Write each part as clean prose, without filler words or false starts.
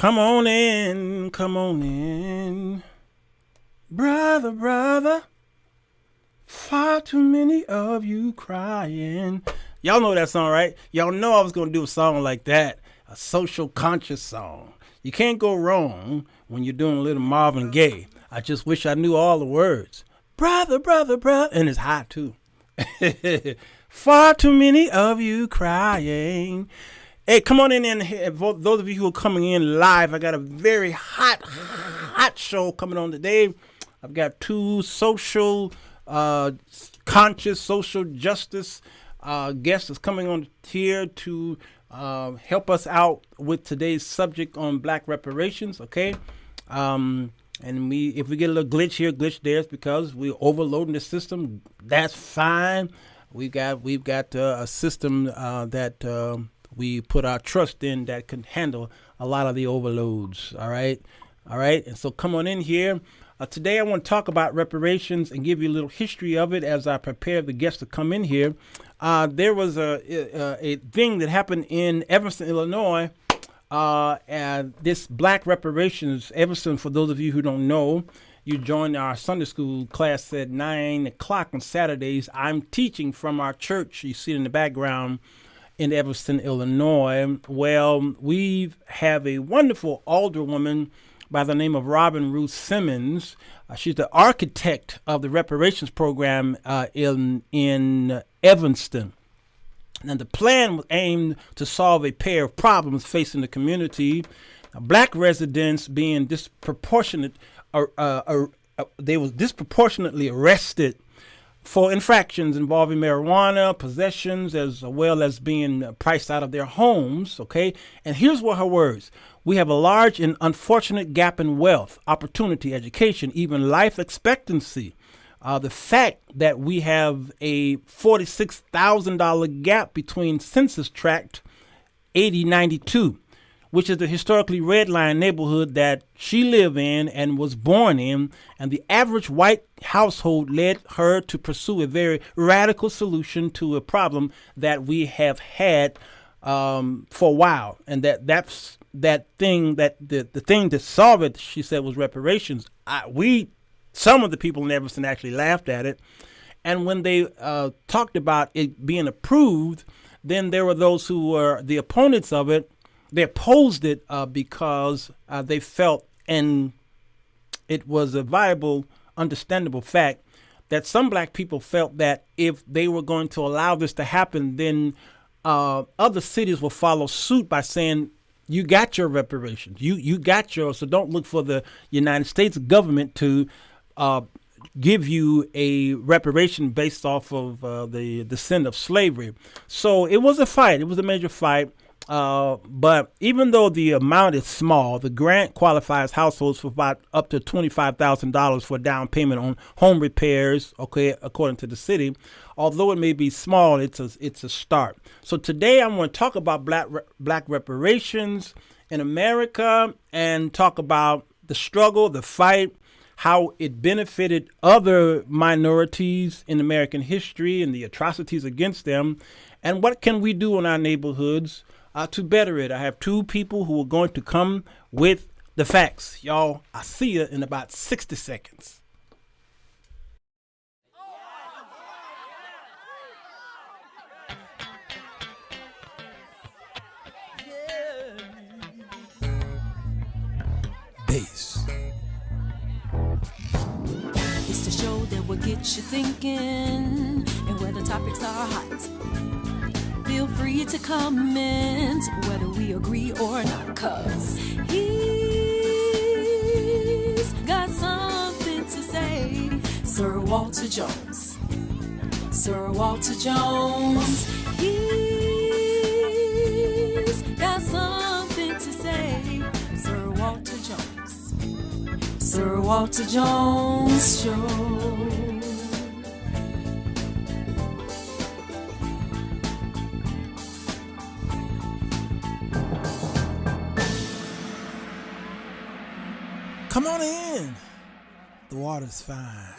Come on in, come on in. Brother, brother, far too many of you crying. Y'all know that song, right? Y'all know I was going to do a song like that, a social conscious song. You can't go wrong when you're doing a little Marvin Gaye. I just wish I knew all the words. Brother, brother, brother, and it's high too. Far too many of you crying. Hey, come on in here. Those of you who are coming in live, I got a very hot show coming on today. I've got two social, conscious, social justice guests that's coming on here to help us out with today's subject on Black reparations. Okay, and if we get a little glitch here, glitch there, it's because we're overloading the system. That's fine. We've got a system that we put our trust in that can handle a lot of the overloads. All right. And so come on in here. Today I want to talk about reparations and give you a little history of it as I prepare the guests to come in here. There was a thing that happened in Evanston, Illinois. And this Black reparations, Evanston, for those of you who don't know, you joined our Sunday school class at 9 o'clock on Saturdays. I'm teaching from our church. You see it in the background in Evanston, Illinois. Well, we have a wonderful alderwoman by the name of Robin Ruth Simmons. She's the architect of the reparations program in Evanston. And the plan was aimed to solve a pair of problems facing the community. Black residents being disproportionate, they was disproportionately arrested for infractions involving marijuana, possessions, as well as being priced out of their homes, okay? And here's what her words. We have a large and unfortunate gap in wealth, opportunity, education, even life expectancy. The fact that we have a $46,000 gap between census tract 8092, which is the historically redline neighborhood that she lived in and was born in, and the average white household led her to pursue a very radical solution to a problem that we have had for a while. And that's that thing, that the thing to solve it, she said, was reparations. Some of the people in Evanston actually laughed at it. And when they talked about it being approved, then there were those who were the opponents of it. They opposed it because they felt, and it was a viable, understandable fact, that some black people felt that if they were going to allow this to happen, then other cities will follow suit by saying, you got your reparations, you got yours, so don't look for the United States government to give you a reparation based off of the descent of slavery. So it was a fight. It was a major fight. But even though the amount is small, the grant qualifies households for about up to $25,000 for down payment on home repairs, okay, according to the city. Although it may be small, it's a start. So today I'm going to talk about black reparations in America and talk about the struggle, the fight, how it benefited other minorities in American history and the atrocities against them, and what can we do in our neighborhoods to better it. I have two people who are going to come with the facts. Y'all, I'll see you in about 60 seconds. Bass. It's the show that will get you thinking, and where the topics are hot. Feel free to comment whether we agree or not, 'cause he's got something to say. Sirwalterj Jones. Sirwalterj Jones. He's got something to say. Sirwalterj Jones. Sirwalterj Jones Show. Come on in. The water's fine.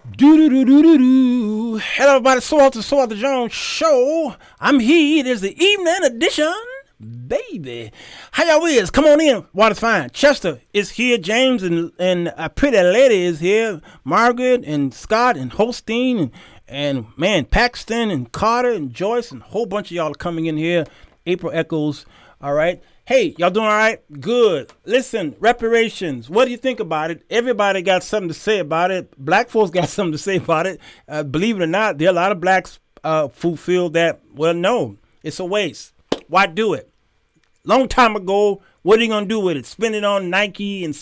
Do. Hello, everybody. Sirwalterj Jones Show. I'm here. It is the evening edition, baby. How y'all is? Come on in. Water's fine. Chester is here. James and a pretty lady is here. Margaret and Scott and Holstein and man, Paxton and Carter and Joyce and a whole bunch of y'all are coming in here. April Echoes. All right. Hey, y'all doing all right? Good. Listen, reparations. What do you think about it? Everybody got something to say about it. Black folks got something to say about it. Believe it or not, there are a lot of blacks who feel that, well, no, it's a waste. Why do it? Long time ago, what are you going to do with it? Spend it on Nike and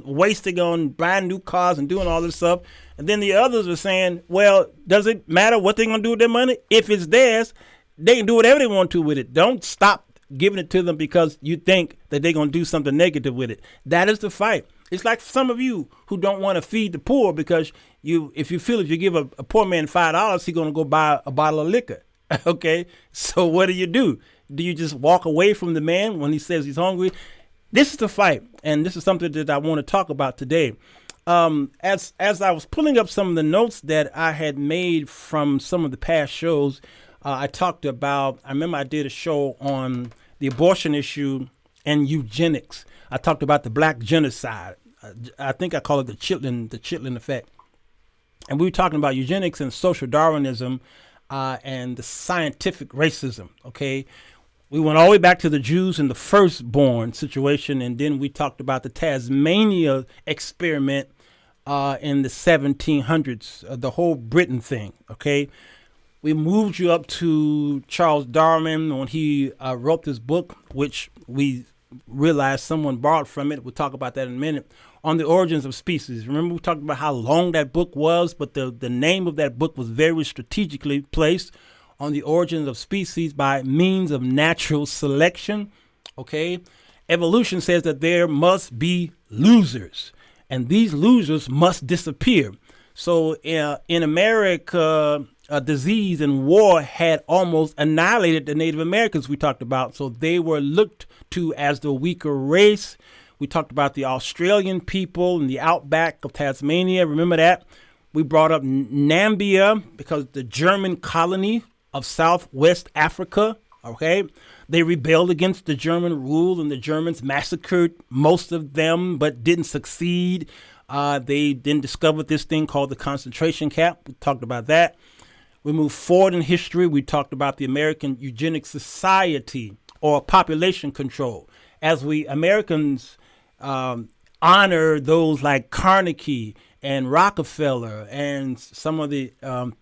wasting on buying new cars and doing all this stuff. And then the others are saying, well, does it matter what they're going to do with their money? If it's theirs, they can do whatever they want to with it. Don't stop giving it to them because you think that they're going to do something negative with it. That is the fight. It's like some of you who don't want to feed the poor because if you feel if you give a poor man $5, he's going to go buy a bottle of liquor. Okay. So what do? Do you just walk away from the man when he says he's hungry? This is the fight. And this is something that I want to talk about today. As I was pulling up some of the notes that I had made from some of the past shows, I remember I did a show on the abortion issue and eugenics. I talked about the black genocide. I think I call it the Chitlin effect. And we were talking about eugenics and social Darwinism and the scientific racism, okay? We went all the way back to the Jews and the firstborn situation, and then we talked about the Tasmania experiment in the 1700s, the whole Britain thing, okay? We moved you up to Charles Darwin when he wrote this book, which we realized someone borrowed from it. We'll talk about that in a minute. On the origins of species. Remember we talked about how long that book was, but the name of that book was very strategically placed on the origins of species by means of natural selection. Okay. Evolution says that there must be losers, and these losers must disappear. So in America, disease and war had almost annihilated the Native Americans we talked about. So they were looked to as the weaker race. We talked about the Australian people in the outback of Tasmania. Remember that? We brought up Namibia because the German colony of Southwest Africa, okay? They rebelled against the German rule and the Germans massacred most of them but didn't succeed. They then discovered this thing called the concentration camp. We talked about that. We moved forward in history. We talked about the American Eugenic Society or population control. As we Americans honor those like Carnegie and Rockefeller and some of the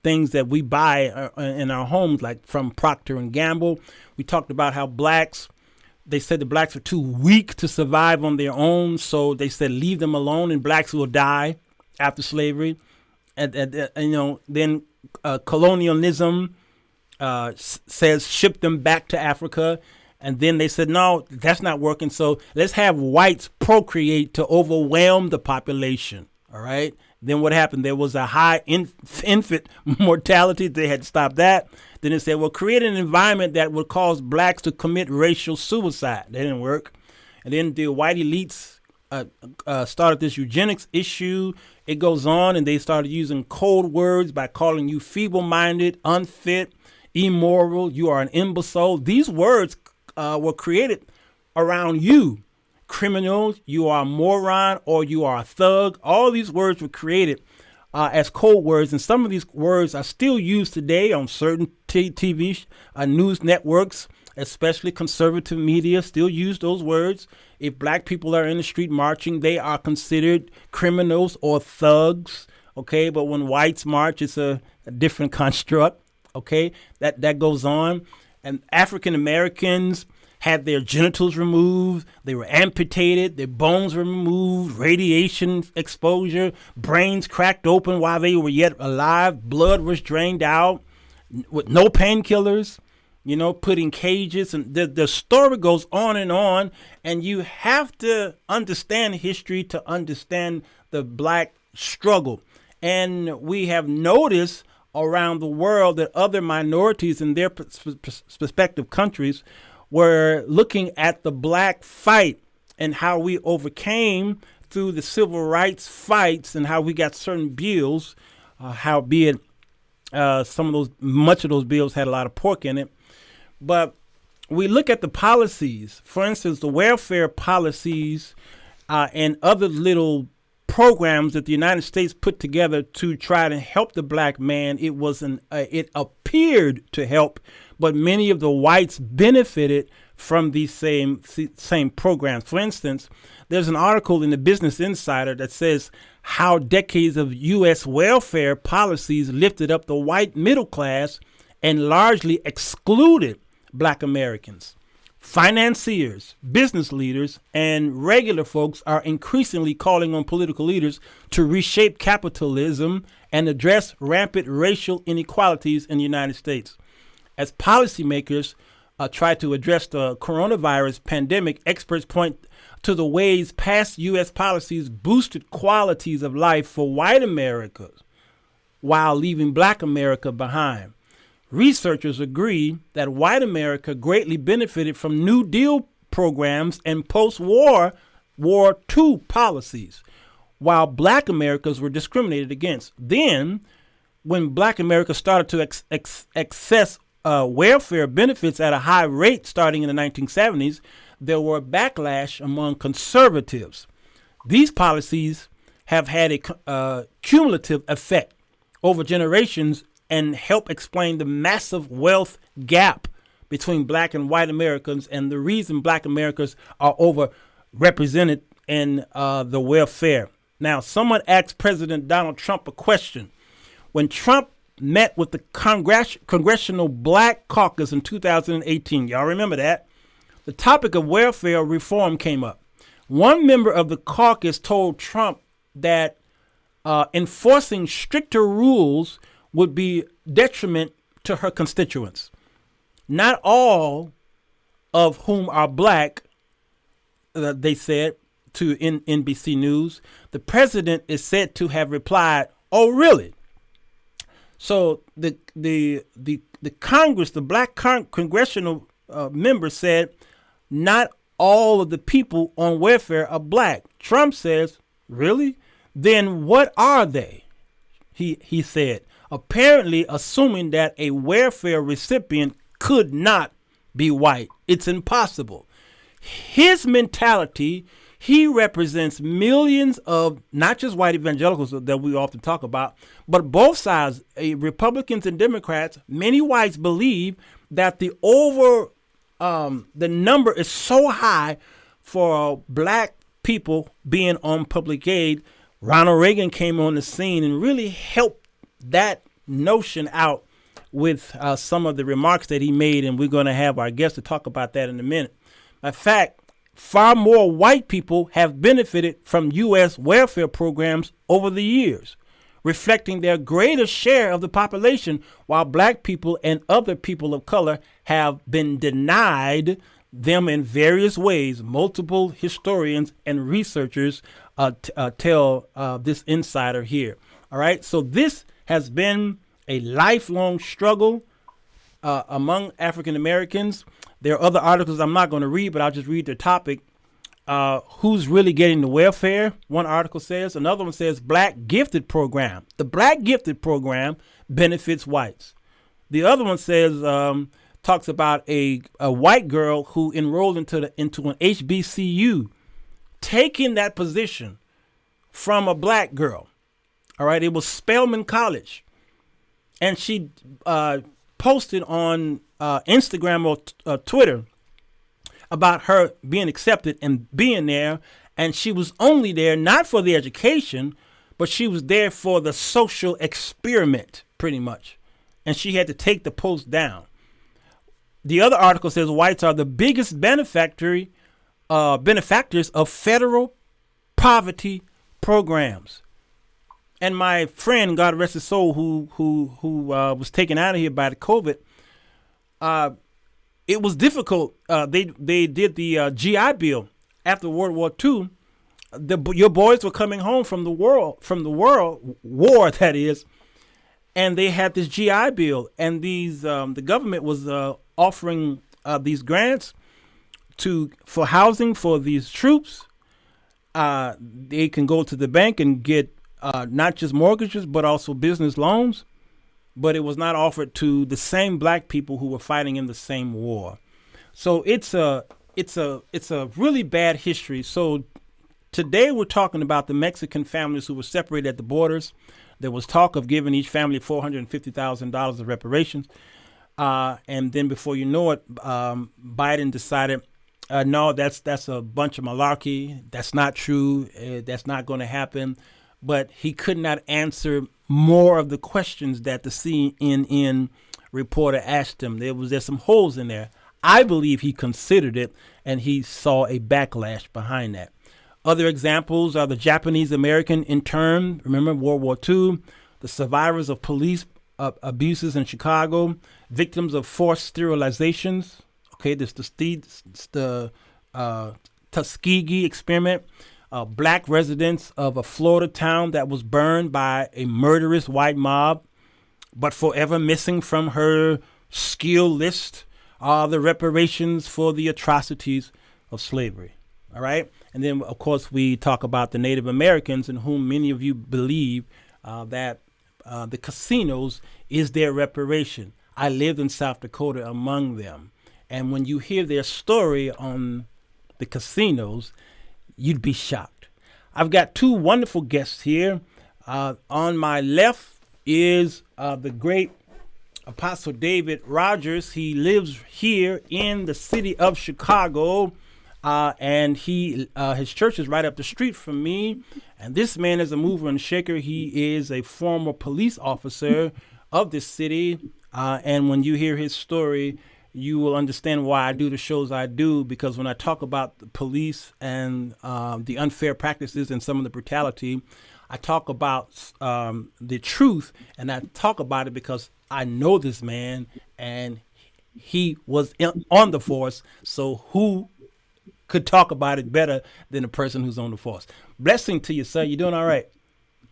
things that we buy in our homes, like from Procter & Gamble. We talked about how they said the blacks are too weak to survive on their own. So they said, leave them alone and blacks will die after slavery. And then colonialism says ship them back to Africa. And then they said, no, that's not working. So let's have whites procreate to overwhelm the population. All right. Then what happened? There was a high infant mortality. They had to stop that. Then they said, well, create an environment that would cause blacks to commit racial suicide. That didn't work. And then the white elites started this eugenics issue. It goes on, and they started using code words by calling you feeble-minded, unfit, immoral. You are an imbecile. These words were created around you. Criminals, you are a moron, or you are a thug. All these words were created as code words, and some of these words are still used today on certain TV news networks, especially conservative media still use those words. If black people are in the street marching, they are considered criminals or thugs. Okay, but when whites march, it's a different construct. Okay, that goes on. And African Americans had their genitals removed, they were amputated, their bones were removed, radiation exposure, brains cracked open while they were yet alive, blood was drained out with no painkillers, put in cages. And the story goes on, and you have to understand history to understand the black struggle. And we have noticed around the world that other minorities in their respective countries were looking at the black fight and how we overcame through the civil rights fights and how we got certain bills howbeit much of those bills had a lot of pork in it. But we look at the policies, for instance, the welfare policies and other little programs that the United States put together to try to help the black man. It appeared to help, but many of the whites benefited from these same programs. For instance, there's an article in the Business Insider that says how decades of U.S. welfare policies lifted up the white middle class and largely excluded black Americans. Financiers, business leaders, and regular folks are increasingly calling on political leaders to reshape capitalism and address rampant racial inequalities in the United States. As policymakers try to address the coronavirus pandemic, experts point to the ways past U.S. policies boosted qualities of life for white America while leaving black America behind. Researchers agree that white America greatly benefited from New Deal programs and post-war War II policies, while black Americans were discriminated against. Then, when black America started to access welfare benefits at a high rate starting in the 1970s, there were backlash among conservatives. These policies have had a cumulative effect over generations and help explain the massive wealth gap between black and white Americans and the reason black Americans are overrepresented in the welfare. Now, someone asked President Donald Trump a question. When Trump met with the Congressional Black Caucus in 2018, y'all remember that? The topic of welfare reform came up. One member of the caucus told Trump that enforcing stricter rules would be detriment to her constituents. Not all of whom are black, they said to NBC News. The president is said to have replied, "Oh, really?" So the Congress, the black congressional member said, not all of the people on welfare are black. Trump says, really? Then what are they? He said, apparently assuming that a welfare recipient could not be white. It's impossible. His mentality, he represents millions of not just white evangelicals that we often talk about, but both sides, Republicans and Democrats. Many whites believe that the number is so high for black people being on public aid. Ronald Reagan came on the scene and really helped that notion out with some of the remarks that he made, and we're going to have our guest to talk about that in a minute. In fact, far more white people have benefited from U.S. welfare programs over the years, reflecting their greater share of the population, while black people and other people of color have been denied them in various ways. Multiple historians and researchers tell this insider here. All right, so this has been a lifelong struggle among African Americans. There are other articles I'm not going to read, but I'll just read the topic. Who's really getting the welfare? One article says. Another one says Black Gifted Program. The Black Gifted Program benefits whites. The other one says talks about a white girl who enrolled into an HBCU, taking that position from a black girl. All right, it was Spelman College, and she posted on Instagram or Twitter about her being accepted and being there, and she was only there not for the education, but she was there for the social experiment, pretty much, and she had to take the post down. The other article says whites are the biggest benefactors of federal poverty programs. And my friend, God rest his soul, who was taken out of here by the COVID, it was difficult. They did the GI Bill after World War II. Your boys were coming home from the world war, that is, and they had this GI Bill, and these the government was offering these grants for housing for these troops. They can go to the bank and get not just mortgages, but also business loans. But it was not offered to the same black people who were fighting in the same war. So it's a really bad history. So today we're talking about the Mexican families who were separated at the borders. There was talk of giving each family $450,000 of reparations. And then before you know it, Biden decided, no, that's a bunch of malarkey. That's not true. That's not going to happen. But he could not answer more of the questions that the CNN reporter asked him. There's some holes in there. I believe he considered it, and he saw a backlash behind that. Other examples are the Japanese American intern, remember World War II, the survivors of police abuses in Chicago, victims of forced sterilizations. Okay, this the Tuskegee experiment. Black residents of a Florida town that was burned by a murderous white mob, but forever missing from her skill list are the reparations for the atrocities of slavery. All right. And then, of course, we talk about the Native Americans, in whom many of you believe that the casinos is their reparation. I lived in South Dakota among them. And when you hear their story on the casinos, you'd be shocked. I've got two wonderful guests here. On my left is the great Apostle David Rogers. He lives here in the city of Chicago, and his church is right up the street from me. And this man is a mover and shaker. He is a former police officer of this city, and when you hear his story, you will understand why I do the shows I do, because when I talk about the police and the unfair practices and some of the brutality, I talk about the truth, and I talk about it because I know this man, and he was on the force, so who could talk about it better than the person who's on the force? Blessing to you, sir. You doing all right?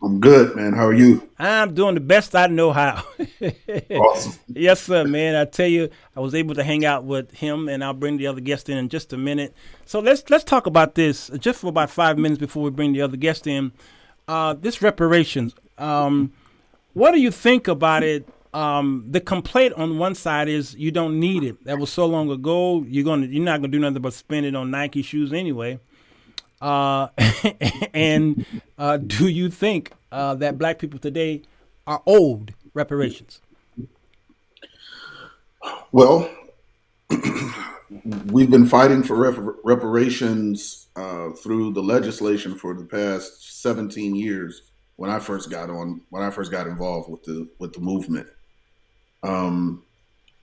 I'm good, man. How are you? I'm doing the best I know how. Awesome. Yes, sir, man. I tell you, I was able to hang out with him, and I'll bring the other guest in just a minute. So let's talk about this just for about 5 minutes before we bring the other guest in. This reparations. What do you think about it? The complaint on one side is you don't need it. That was so long ago. You're not gonna do nothing but spend it on Nike shoes anyway. And do you think that black people today are owed reparations? Well, we've been fighting for reparations through the legislation for the past 17 years. When I first got involved with the movement,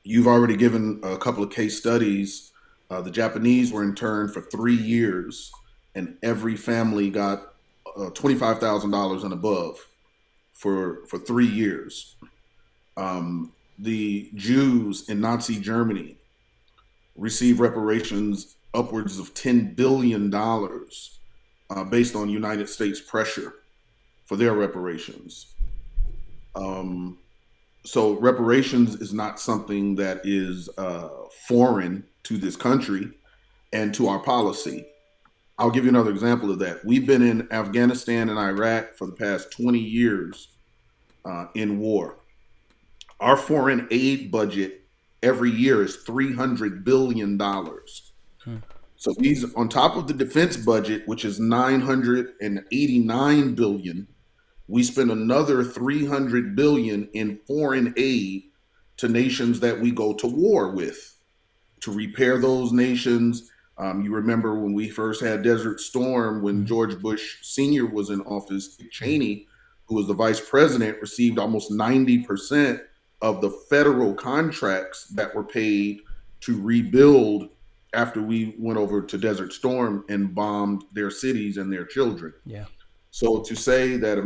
you've already given a couple of case studies. The Japanese were interned for 3 years, and every family got $25,000 and above for 3 years. The Jews in Nazi Germany received reparations upwards of $10 billion based on United States pressure for their reparations. So reparations is not something that is foreign to this country and to our policy. I'll give you another example of that. We've been in Afghanistan and Iraq for the past 20 years in war. Our foreign aid budget every year is $300 billion. So these, on top of the defense budget, which is $989 billion, we spend another $300 billion in foreign aid to nations that we go to war with, to repair those nations. You remember when we first had Desert Storm, when George Bush Sr. was in office, Dick Cheney, who was the vice president, received almost 90% of the federal contracts that were paid to rebuild after we went over to Desert Storm and bombed their cities and their children. Yeah. So to say that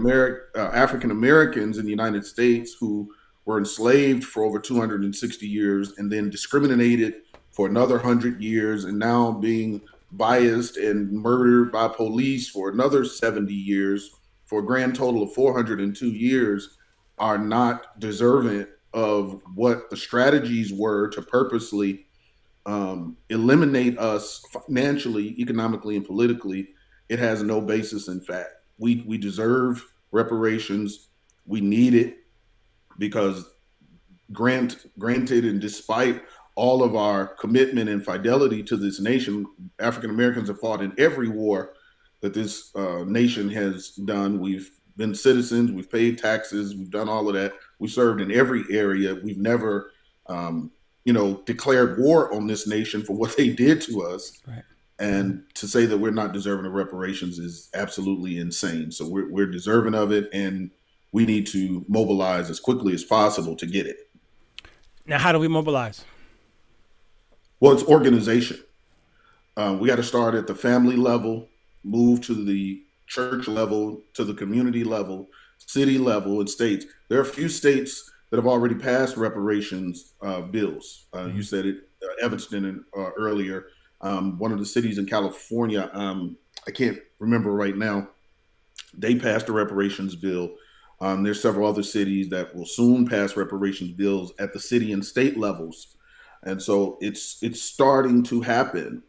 African Americans in the United States who were enslaved for over 260 years and then discriminated for another 100 years and now being biased and murdered by police for another 70 years for a grand total of 402 years are not deserving of what the strategies were to purposely eliminate us financially, economically, and politically. It has no basis in fact. We deserve reparations. We need it because granted, and despite all of our commitment and fidelity to this nation, African Americans have fought in every war that this nation has done. We've been citizens, we've paid taxes, we've done all of that. We served in every area. We've never, declared war on this nation for what they did to us. Right. And to say that we're not deserving of reparations is absolutely insane. So we're deserving of it, and we need to mobilize as quickly as possible to get it. Now, how do we mobilize? Well, it's organization. We got to start at the family level, move to the church level, to the community level, city level, and states. There are a few states that have already passed reparations bills. You said it, Evanston earlier. One of the cities in California, I can't remember right now, they passed a reparations bill. There's several other cities that will soon pass reparations bills at the city and state levels. And so it's starting to happen,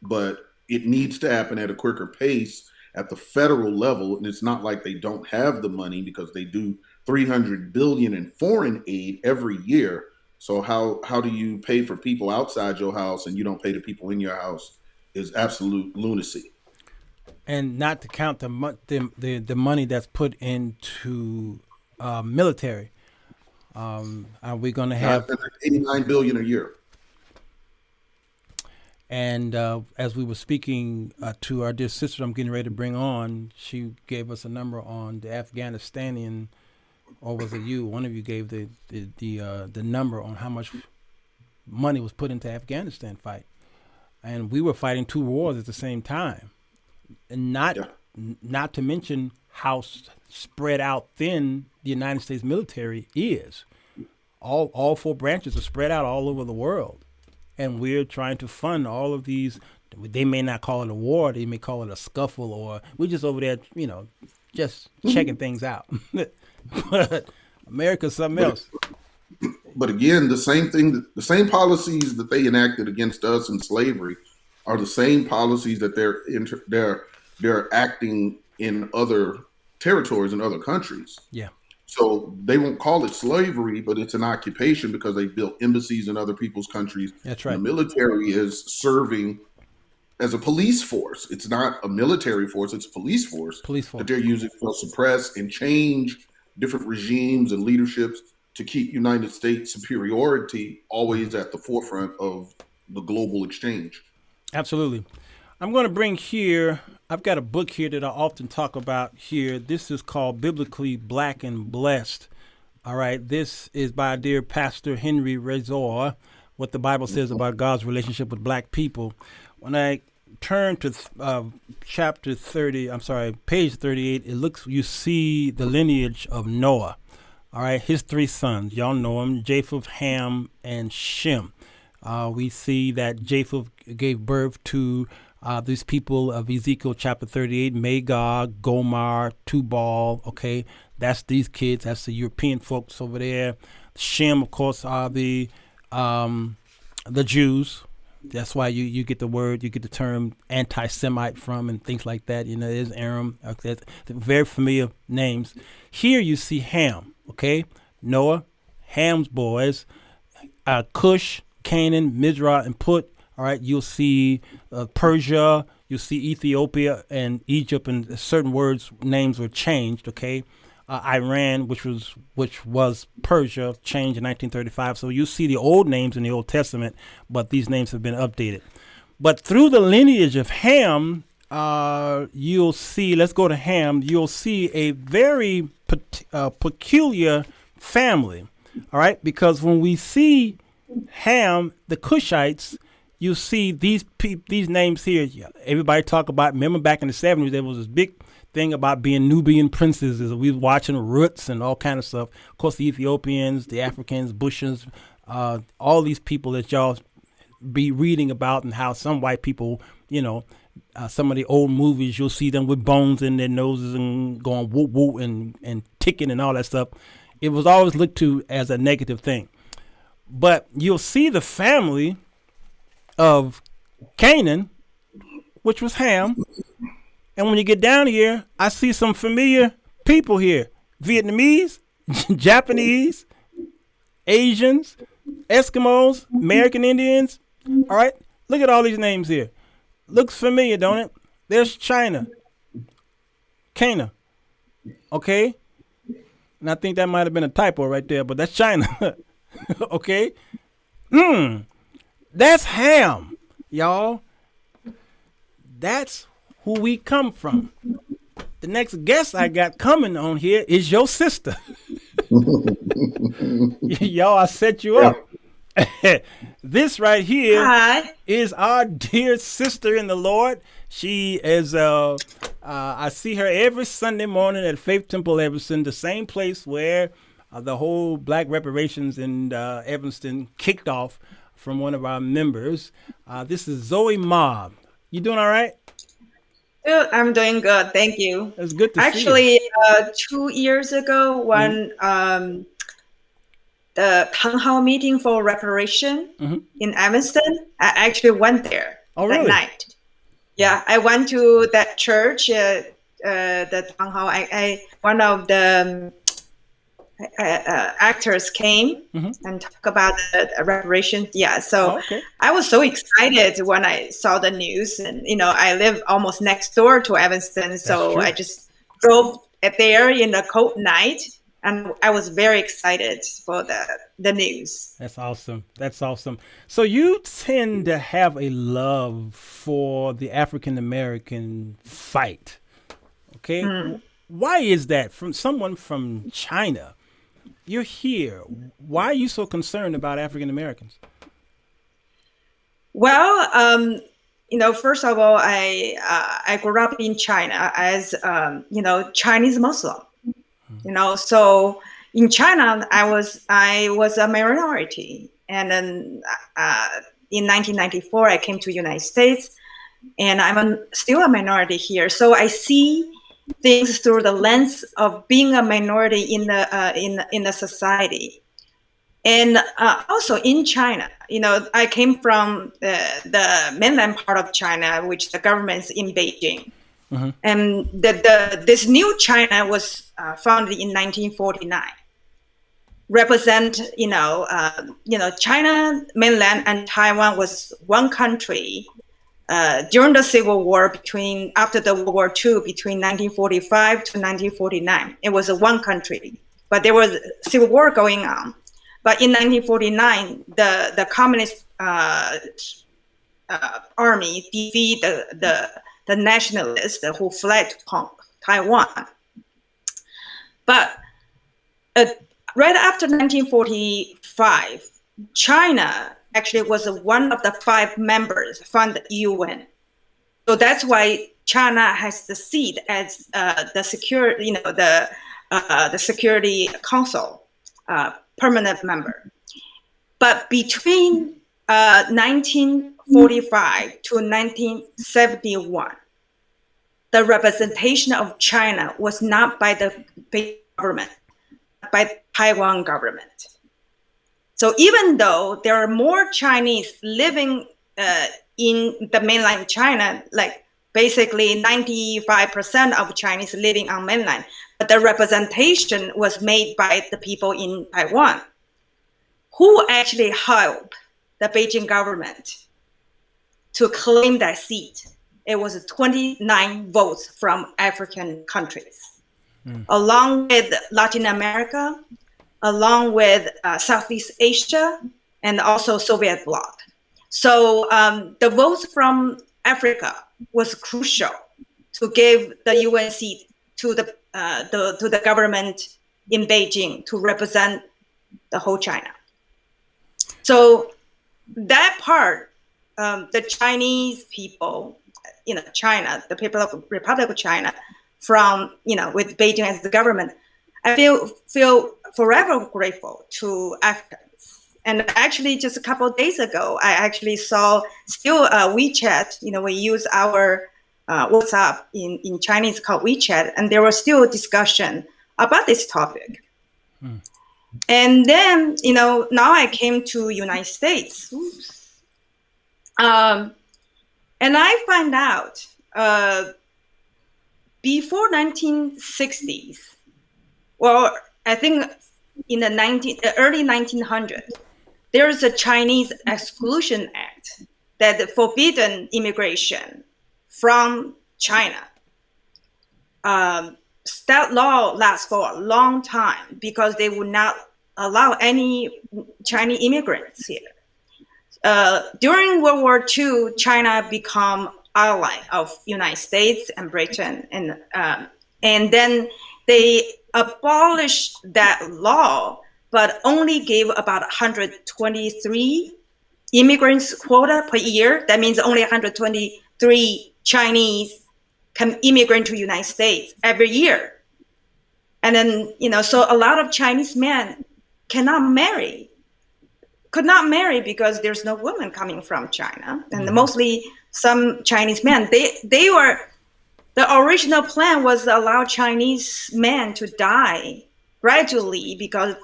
but it needs to happen at a quicker pace at the federal level. And it's not like they don't have the money, because they do $300 billion in foreign aid every year. So how do you pay for people outside your house and you don't pay the people in your house is absolute lunacy. And not to count the money that's put into military. Are we going to have $89 billion a year? And as we were speaking to our dear sister I'm getting ready to bring on, she gave us a number on the Afghanistanian, or was it you? One of you gave the number on how much money was put into Afghanistan fight. And we were fighting two wars at the same time. And not to mention how spread out thin the United States military is. All four branches are spread out all over the world. And we're trying to fund all of these. They may not call it a war. They may call it a scuffle, or we're just over there, just checking things out. But America's something else. But again, the same policies that they enacted against us in slavery are the same policies that they're acting in other territories and other countries. Yeah. So they won't call it slavery, but it's an occupation because they built embassies in other people's countries. That's right. And the military is serving as a police force. It's not a military force, it's a police force. That they're using to suppress and change different regimes and leaderships to keep United States superiority always at the forefront of the global exchange. Absolutely. I'm going to bring here, I've got a book here that I often talk about here. This is called Biblically Black and Blessed. All right. This is by dear Pastor Henry Rezor, What the Bible Says About God's Relationship with Black People. When I turn to page 38, you see the lineage of Noah. All right. His three sons, y'all know them, Japheth, Ham, and Shem. We see that Japheth gave birth to these people of Ezekiel chapter 38, Magog, Gomar, Tubal. Okay, that's these kids. That's the European folks over there. Shem, of course, are the Jews. That's why you get the term anti-Semite from, and things like that. There's Aram. Okay, very familiar names. Here you see Ham. Okay, Noah, Ham's boys, Cush, Canaan, Mizrah, and Put. All right, you'll see Persia, you'll see Ethiopia and Egypt, and certain names were changed. Okay, Iran, which was Persia, changed in 1935. So you see the old names in the Old Testament, but these names have been updated. But through the lineage of Ham, you'll see. Let's go to Ham. You'll see a very peculiar family. All right, because when we see Ham, the Cushites, you see these names here. Everybody talk about. Remember back in the 70s, there was this big thing about being Nubian princes. We were watching Roots and all kind of stuff. Of course, the Ethiopians, the Africans, Bushians, all these people that y'all be reading about, and how some white people, some of the old movies, you'll see them with bones in their noses and going whoop whoop and ticking and all that stuff. It was always looked to as a negative thing. But you'll see the family of Canaan, which was Ham. And when you get down here, I see some familiar people here: Vietnamese, Japanese, Asians, Eskimos, American Indians. All right, look at all these names here. Looks familiar, don't it? There's China, Cana. Okay, and I think that might have been a typo right there, but that's China. Okay. That's Ham, y'all. That's who we come from. The next guest I got coming on here is your sister. Y'all, I set you up. This right here Hi. is our dear sister in the Lord. She is, I see her every Sunday morning at Faith Temple Evanston, the same place where the whole Black Reparations in Evanston kicked off from one of our members. This is Zoe Mobb. You doing all right? Good. I'm doing good. Thank you. It's good to see you. Actually, 2 years ago, when the town hall meeting for reparation in Evanston, I actually went there Oh, that really? night. Yeah, I went to that church, the town hall. One of the actors came and talked about the reparations. Yeah, so okay. I was so excited when I saw the news, and I live almost next door to Evanston, so true. I just drove there in a cold night, and I was very excited for the news. That's awesome. That's awesome. So you tend to have a love for the African American fight. Okay. Why is that? From someone from China, you're here. Why are you so concerned about African Americans? Well, first of all, I grew up in China as Chinese Muslim. So in China, I was a minority, and then in 1994 I came to United States, and I'm still a minority here. So I see things through the lens of being a minority in the society. And also in China, I came from the mainland part of China, which the government's in Beijing. And this new China was founded in 1949. Represent, China mainland and Taiwan was one country during the Civil War after the World War II, between 1945 to 1949. It was one country, but there was a Civil War going on. But in 1949, the Communist army defeated the nationalists who fled to Taiwan. But right after 1945, China actually was one of the 5 members from the UN. So that's why China has the seat as the Security Council permanent member. But between 1945 to 1971, the representation of China was not by the Beijing government, but by the Taiwan government. So even though there are more Chinese living in the mainland China, like basically 95% of Chinese living on mainland, but the representation was made by the people in Taiwan, who actually helped the Beijing government to claim that seat. It was 29 votes from African countries, along with Latin America, along with Southeast Asia, and also Soviet bloc. So the votes from Africa was crucial to give the UN seat to the government in Beijing to represent the whole China. So that part, the Chinese people, China, the people of Republic of China, from with Beijing as the government, I feel forever grateful to Africans. And actually, just a couple of days ago, I actually saw still WeChat. We use our WhatsApp in Chinese called WeChat, and there was still a discussion about this topic. And then, now I came to United States. And I find out before 1960s, Well, I think in the early 1900s, there is a Chinese Exclusion Act that forbidden immigration from China. That law lasts for a long time because they would not allow any Chinese immigrants here. During World War II, China became ally of United States and Britain, and then they abolished that law, but only gave about 123 immigrants quota per year. That means only 123 Chinese can immigrate to United States every year. And then, so a lot of Chinese men could not marry because there's no woman coming from China. And mostly some Chinese men, the original plan was to allow Chinese men to die gradually because,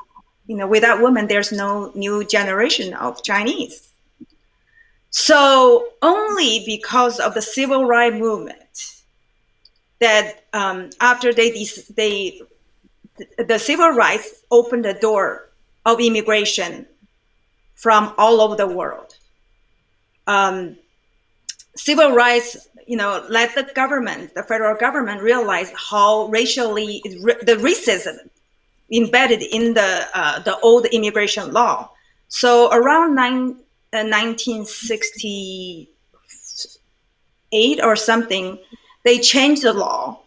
without women, there's no new generation of Chinese. So only because of the civil rights movement that after the civil rights opened the door of immigration from all over the world. Civil rights, let the federal government realize how racially the racism embedded in the old immigration law. So around 1968 or something, they changed the law,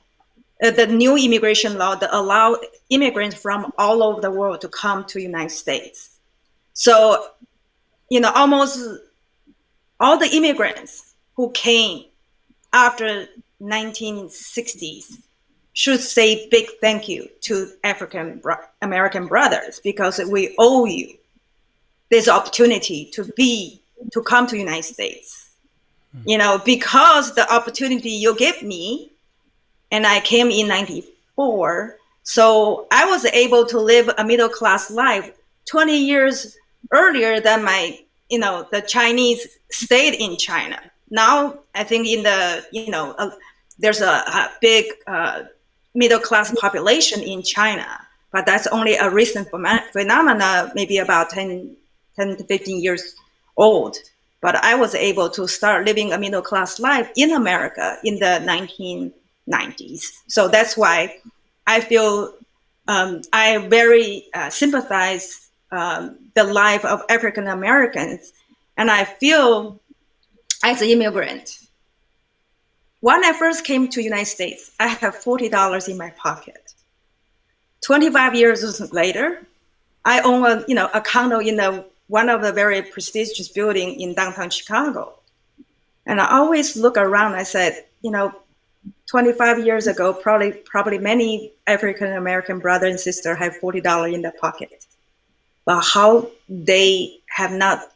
the new immigration law that allowed immigrants from all over the world to come to the United States. So, almost all the immigrants who came after 1960s should say big thank you to African American brothers because we owe you this opportunity to come to the United States. Because the opportunity you gave me, and I came in 94, so I was able to live a middle-class life 20 years earlier than the Chinese stayed in China. Now, I think there's a big middle-class population in China, but that's only a recent phenomena, maybe about 10 to 15 years old. But I was able to start living a middle-class life in America in the 1990s. So that's why I feel I very sympathize the life of African Americans. And I feel as an immigrant, when I first came to the United States, I have $40 in my pocket. 25 years later, I own a condo in one of the very prestigious buildings in downtown Chicago. And I always look around, I said, 25 years ago, probably many African-American brothers and sisters have $40 in their pocket. But how they have not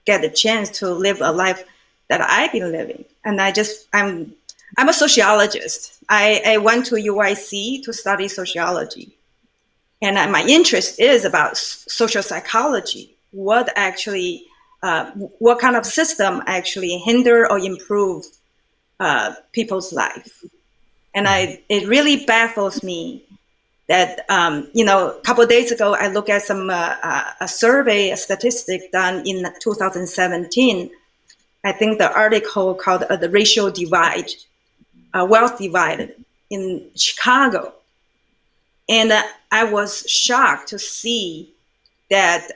get the chance to live a life that I've been living. And I'm a sociologist. I went to UIC to study sociology. And my interest is about social psychology. What kind of system actually hinder or improve people's life? And it really baffles me that a couple of days ago I looked at some a survey, a statistic done in 2017. I think the article called "The Racial Divide, Wealth Divide" in Chicago, and I was shocked to see that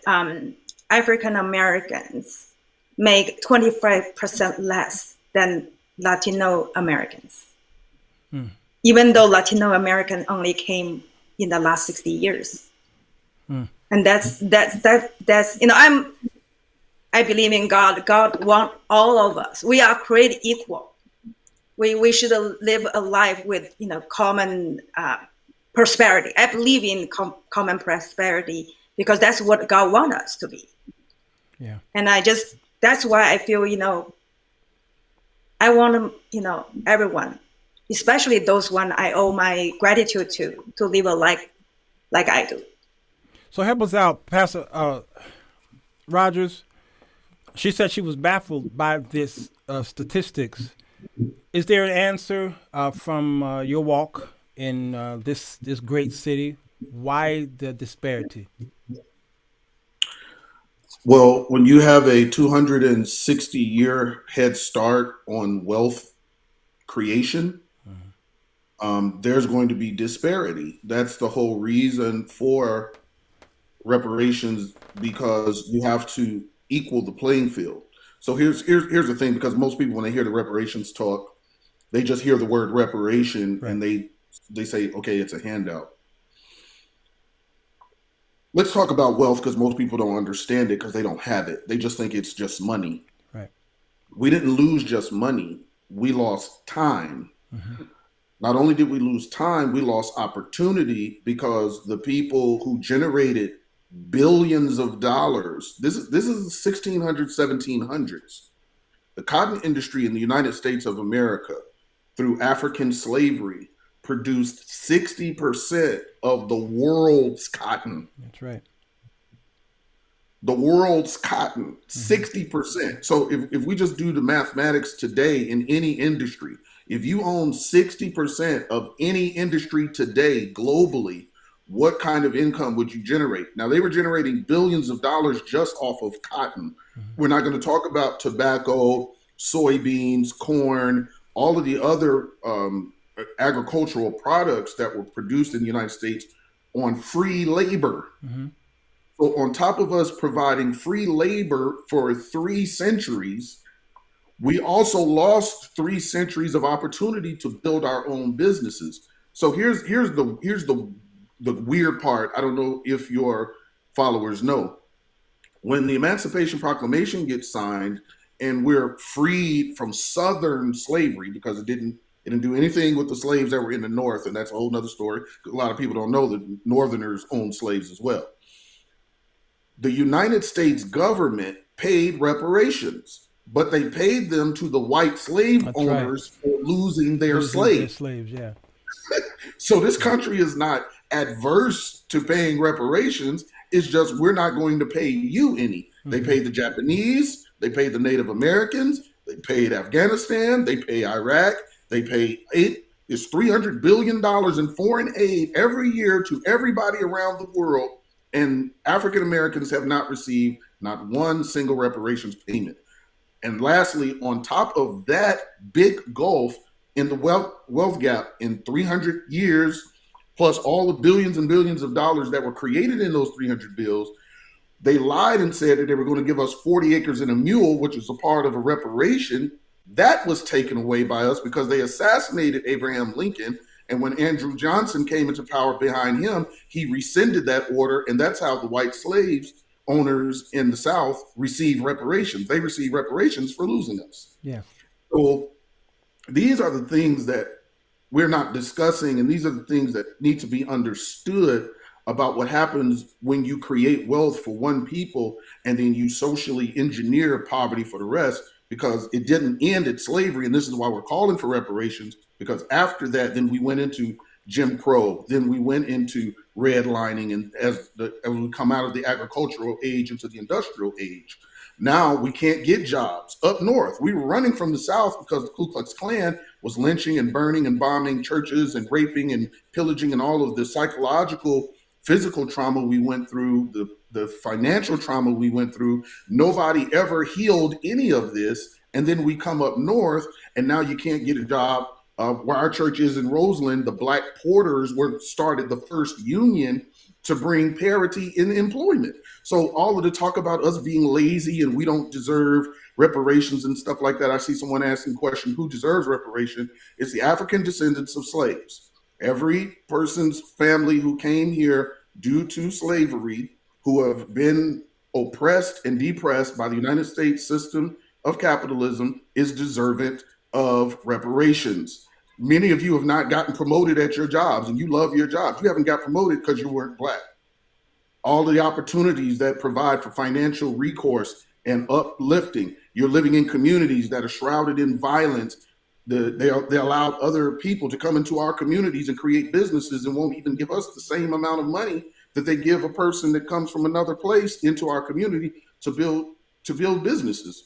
African Americans make 25% less than Latino Americans, even though Latino American only came in the last 60 years. And that's I believe in God. God wants all of us. We are created equal. We should live a life with common prosperity. I believe in common prosperity because that's what God wants us to be. Yeah. And that's why I feel I want everyone, especially those one I owe my gratitude to live a life like I do. So help us out, Pastor Rogers. She said she was baffled by this statistics. Is there an answer from your walk in this great city? Why the disparity? Well, when you have a 260-year head start on wealth creation, there's going to be disparity. That's the whole reason for reparations, because you have to equal the playing field. So here's the thing, because most people, when they hear the reparations talk, they just hear the word reparation, Right. and they say, okay, it's a handout. Let's talk about wealth, because most people don't understand it because they don't have it. They just think it's just money. Right. We didn't lose just money. We lost time. Not only did we lose time, we lost opportunity, because the people who generated billions of dollars, this is the 1600s, 1700s. The cotton industry in the United States of America, through African slavery, produced 60% of the world's cotton. That's right. The world's cotton, 60%. So if we just do the mathematics today in any industry, if you own 60% of any industry today globally, what kind of income would you generate? Now, they were generating billions of dollars just off of cotton. We're not going to talk about tobacco, soybeans, corn, all of the other agricultural products that were produced in the United States on free labor. So on top of us providing free labor for 3 centuries, we also lost 3 centuries of opportunity to build our own businesses. So here's the weird part. I don't know if your followers know. When the Emancipation Proclamation gets signed and we're freed from Southern slavery, because it didn't do anything with the slaves that were in the North, and that's a whole nother story. A lot of people don't know that Northerners owned slaves as well. The United States government paid reparations, but they paid them to the white slave That's owners for losing their Losing slaves. their slaves, yeah. So this country is not adverse to paying reparations. It's just, we're not going to pay you any. They paid the Japanese, they paid the Native Americans, they paid Afghanistan, they pay Iraq, they pay it's $300 billion in foreign aid every year to everybody around the world. And African Americans have not received not one single reparations payment. And lastly, on top of that big gulf in the wealth gap in 300 years, plus all the billions and billions of dollars that were created in those 300 bills, they lied and said that they were going to give us 40 acres and a mule, which is a part of a reparation. That was taken away by us because they assassinated Abraham Lincoln. And when Andrew Johnson came into power behind him, he rescinded that order. And that's how the white slaves owners in the South receive reparations. They receive reparations for losing us. Yeah. So these are the things that we're not discussing. And these are the things that need to be understood about what happens when you create wealth for one people and then you socially engineer poverty for the rest, because it didn't end at slavery. And this is why we're calling for reparations, because after that, then we went into Jim Crow, then we went into redlining, and as we come out of the agricultural age into the industrial age, now we can't get jobs up north. We were running from the South because the Ku Klux Klan was lynching and burning and bombing churches and raping and pillaging, and all of the psychological, physical trauma we went through, the financial trauma we went through. Nobody ever healed any of this. And then we come up north, and now you can't get a job. Where our church is in Roseland, the Black Porters started the first union to bring parity in employment. So all of the talk about us being lazy and we don't deserve reparations and stuff like that. I see someone asking the question, who deserves reparation? It's the African descendants of slaves. Every person's family who came here due to slavery, who have been oppressed and depressed by the United States system of capitalism, is deserving of reparations. Many of you have not gotten promoted at your jobs, and you love your jobs. You haven't got promoted because you weren't Black. All the opportunities that provide for financial recourse and uplifting. You're living in communities that are shrouded in violence. They allowed other people to come into our communities and create businesses and won't even give us the same amount of money that they give a person that comes from another place into our community to build businesses.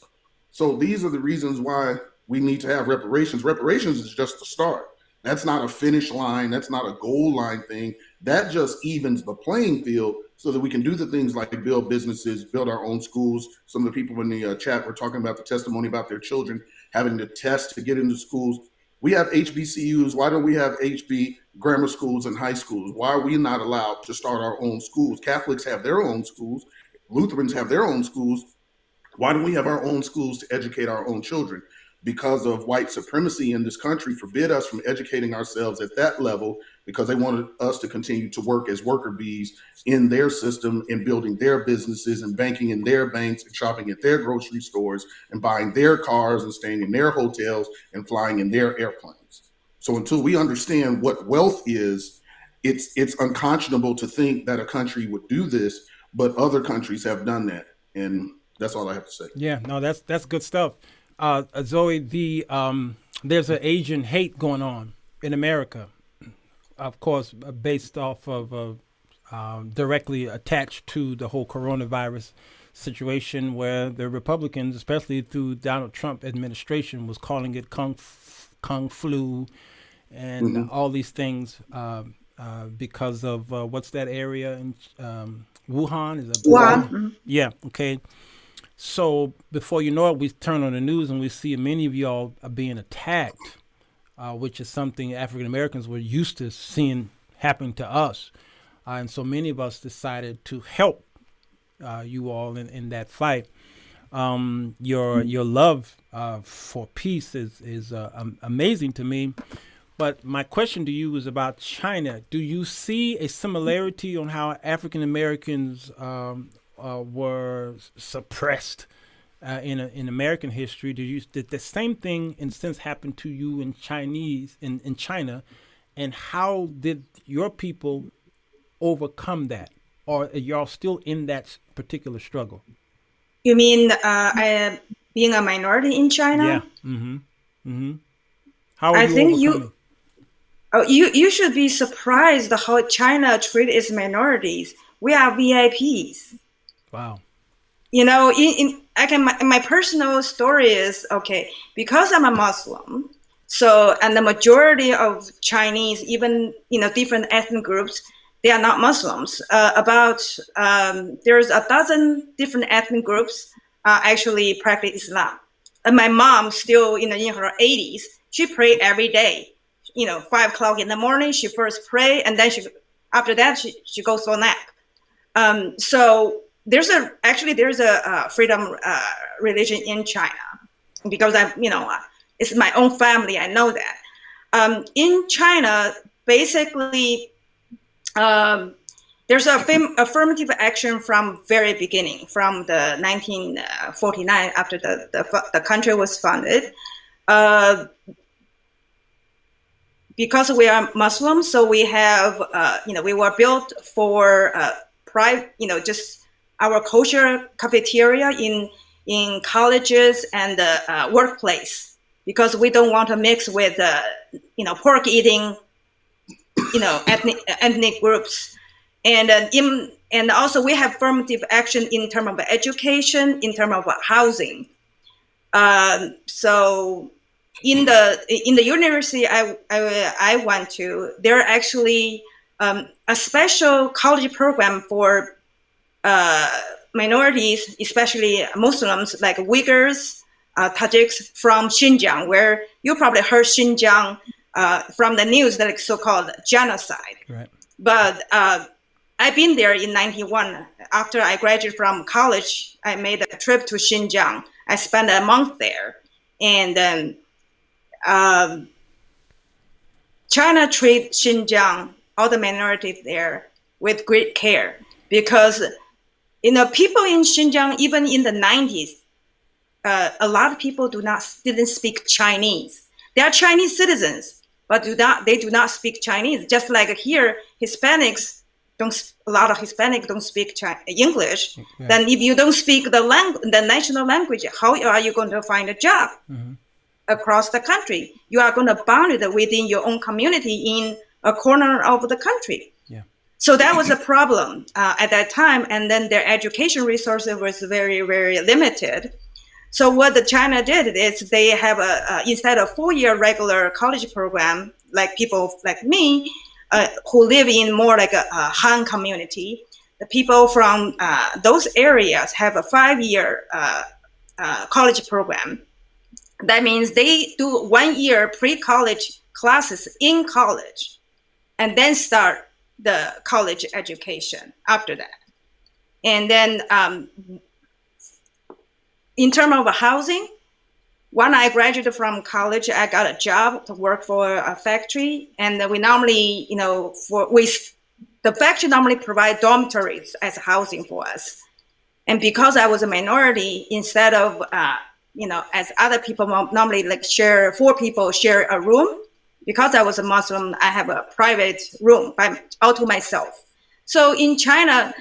So these are the reasons why we need to have reparations. Reparations is just the start. That's not a finish line. That's not a goal line thing. That just evens the playing field so that we can do the things like build businesses, build our own schools. Some of the people in the chat were talking about the testimony about their children having to test to get into schools. We have HBCUs. Why don't we have HB grammar schools and high schools? Why are we not allowed to start our own schools? Catholics have their own schools. Lutherans have their own schools. Why don't we have our own schools to educate our own children? Because of white supremacy in this country forbid us from educating ourselves at that level, because they wanted us to continue to work as worker bees in their system and building their businesses and banking in their banks and shopping at their grocery stores and buying their cars and staying in their hotels and flying in their airplanes. So until we understand what wealth is, it's unconscionable to think that a country would do this, but other countries have done that. And that's all I have to say. Yeah, no, that's good stuff. Zoe, there's an Asian hate going on in America, of course, based off of directly attached to the whole coronavirus situation, where the Republicans, especially through Donald Trump administration, was calling it kung flu and all these things because of what's that area in Wuhan? Is it Wuhan? Yeah. Okay. So before you know it, we turn on the news and we see many of y'all are being attacked, which is something African Americans were used to seeing happening to us. And so many of us decided to help you all in that fight. Your love for peace is amazing to me. But my question to you is about China. Do you see a similarity on how African Americans were suppressed in American history? Did the same thing in a sense happen to you in China, and how did your people overcome that, or are y'all still in that particular struggle? You mean being a minority in China? Yeah. How are I you think overcoming? you should be surprised how China treats its minorities. We are VIPs. Wow. You know, my personal story is, okay, because I'm a Muslim, so, and the majority of Chinese, even, different ethnic groups, they are not Muslims. There's a dozen different ethnic groups actually practice Islam. And my mom still, in her 80s, she pray every day. 5 o'clock in the morning, she first pray, and then after that, she goes for a nap. So there's a freedom religion in China, because it's my own family. I know that. In China, basically, there's affirmative action from very beginning, from the 1949, after the country was founded. Because we are Muslims, so we have, we were built for just our kosher cafeteria in colleges and workplace, because we don't want to mix with, pork eating, ethnic groups. And also we have affirmative action in terms of education, in terms of housing. So in the university I went to, there are actually a special college program for minorities, especially Muslims, like Uyghurs, Tajiks from Xinjiang, where you probably heard Xinjiang from the news, that so-called genocide. Right. But I've been there in 91. After I graduated from college, I made a trip to Xinjiang. I spent a month there. And then China treats Xinjiang, all the minorities there, with great care, because people in Xinjiang, even in the 90s, a lot of people didn't speak Chinese. They are Chinese citizens, but they do not speak Chinese. Just like here, a lot of Hispanics don't speak English. Yeah. Then if you don't speak the national language, how are you going to find a job? Across the country? You are going to bound it within your own community in a corner of the country. Yeah. So that was a problem at that time. And then their education resources was very, very limited. So what China did is they have instead of 4-year regular college program, like people like me, who live in more like a Han community. The people from those areas have a 5-year college program. That means they do 1 year pre-college classes in college, and then start the college education after that. And then in terms of housing, when I graduated from college, I got a job to work for a factory. And we normally, the factory normally provide dormitories as housing for us. And because I was a minority, instead of, as other people normally like 4 people share a room, because I was a Muslim, I have a private room all to myself. So in China,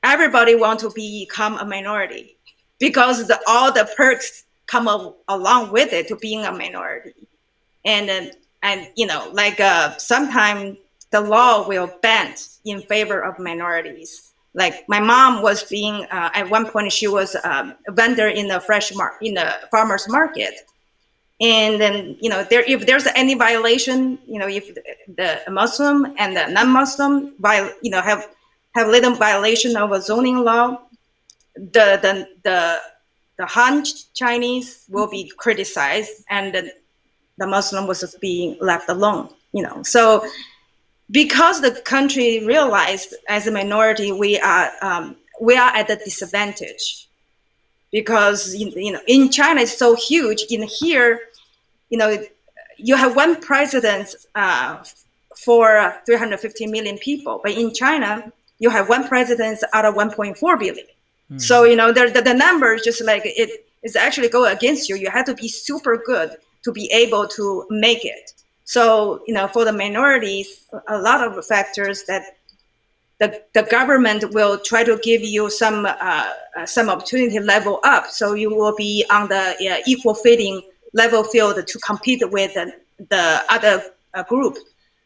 everybody wants to become a minority because all the perks come along with it to being a minority. And sometimes the law will bend in favor of minorities. Like my mom was being, at one point she was a vendor in the farmer's market. And then, if there's any violation, if the Muslim and the non-Muslim, have little violation of a zoning law, the Han Chinese will be criticized, and the Muslim was being left alone. So because the country realized as a minority we are at a disadvantage. Because in China it's so huge. In here, you have one president for 350 million people, but in China you have one president out of 1.4 billion. So the numbers just like it is actually go against you. You have to be super good to be able to make it. So for the minorities, a lot of factors that the government will try to give you some opportunity level up, so you will be on the equal footing level field to compete with the other group.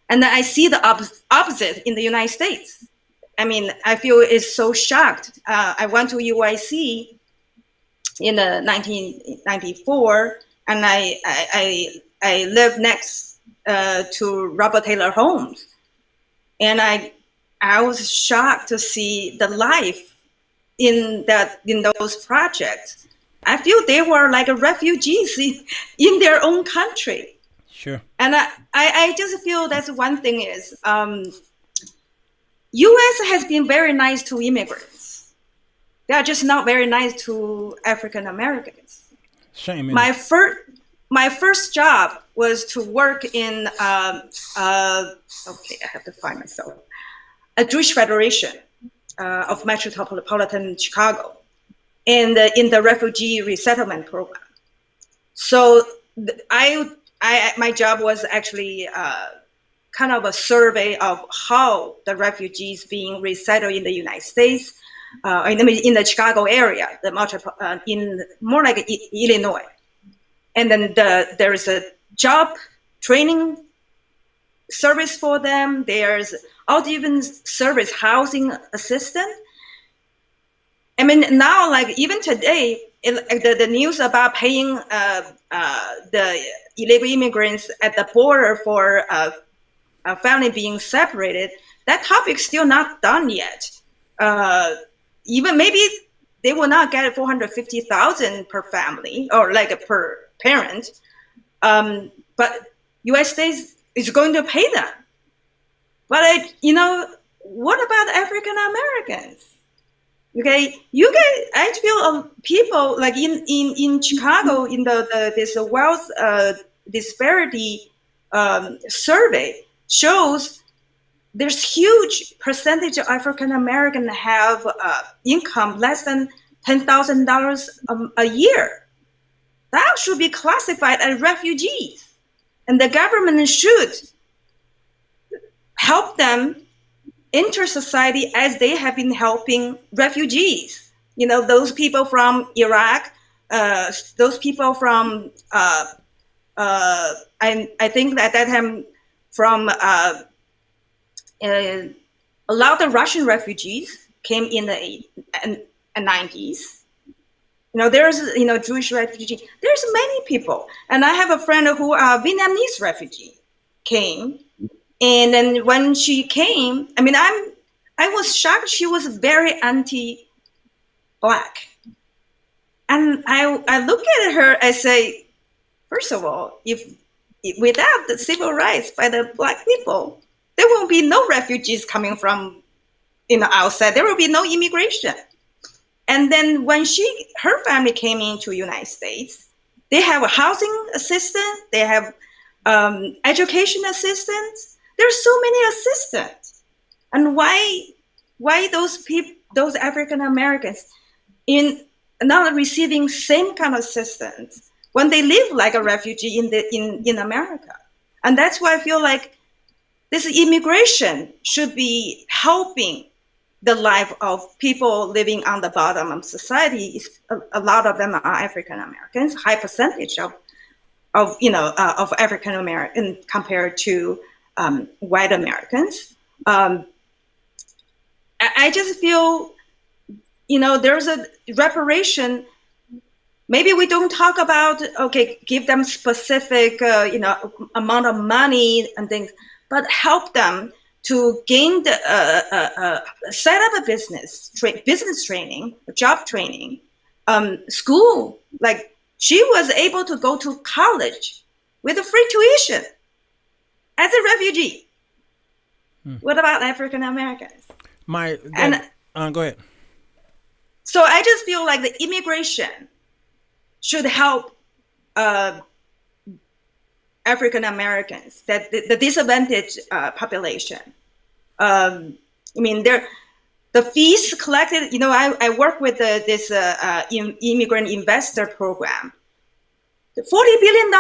And then I see the opposite in the United States. I mean, I feel it's so shocked. I went to UIC in 1994, and I lived next to Robert Taylor Homes, and I was shocked to see the life in those projects. I feel they were like refugees in their own country. Sure. And I just feel that's one thing is, U.S. has been very nice to immigrants. They are just not very nice to African Americans. Shame. My first job was to work in I have to find myself. A Jewish Federation of Metropolitan Chicago, and in the refugee resettlement program. So my job was actually kind of a survey of how the refugees being resettled in the United States, in the Chicago area, in more like Illinois. And then there is a job training service for them. There's also even service housing assistant. I mean, now, like even today, the news about paying the illegal immigrants at the border for a family being separated, that topic's still not done yet. Even maybe they will not get $450,000 per family or like per parent, but U.S. states is going to pay them. But what about African Americans? Okay, you guys, I feel people like in Chicago in this wealth disparity survey shows there's huge percentage of African American have income less than $10,000 a year. That should be classified as refugees, and the government should help them enter society as they have been helping refugees. Those people from Iraq, those people from I think that time from a lot of Russian refugees came in the 90s. There's Jewish refugee. There's many people, and I have a friend who are Vietnamese refugee. came. And then when she came, I mean, I was shocked. She was very anti-Black. And I look at her, I say, first of all, if without the civil rights by the Black people, there will be no refugees coming from outside. There will be no immigration. And then when her family came into the United States, they have a housing assistance, they have education assistance. There's so many assistants. And why those African Americans in not receiving same kind of assistance when they live like a refugee in America? And that's why I feel like this immigration should be helping the life of people living on the bottom of society. A lot of them are African Americans, high percentage of African American compared to white Americans. I just feel, there's a reparation. Maybe we don't talk about, give them specific, amount of money and things, but help them to gain the set up a business training, job training, school. Like she was able to go to college with a free tuition as a refugee. What about African Americans? Go ahead. So I just feel like the immigration should help African Americans, that the disadvantaged population. The fees collected. I work with this immigrant investor program. $40 billion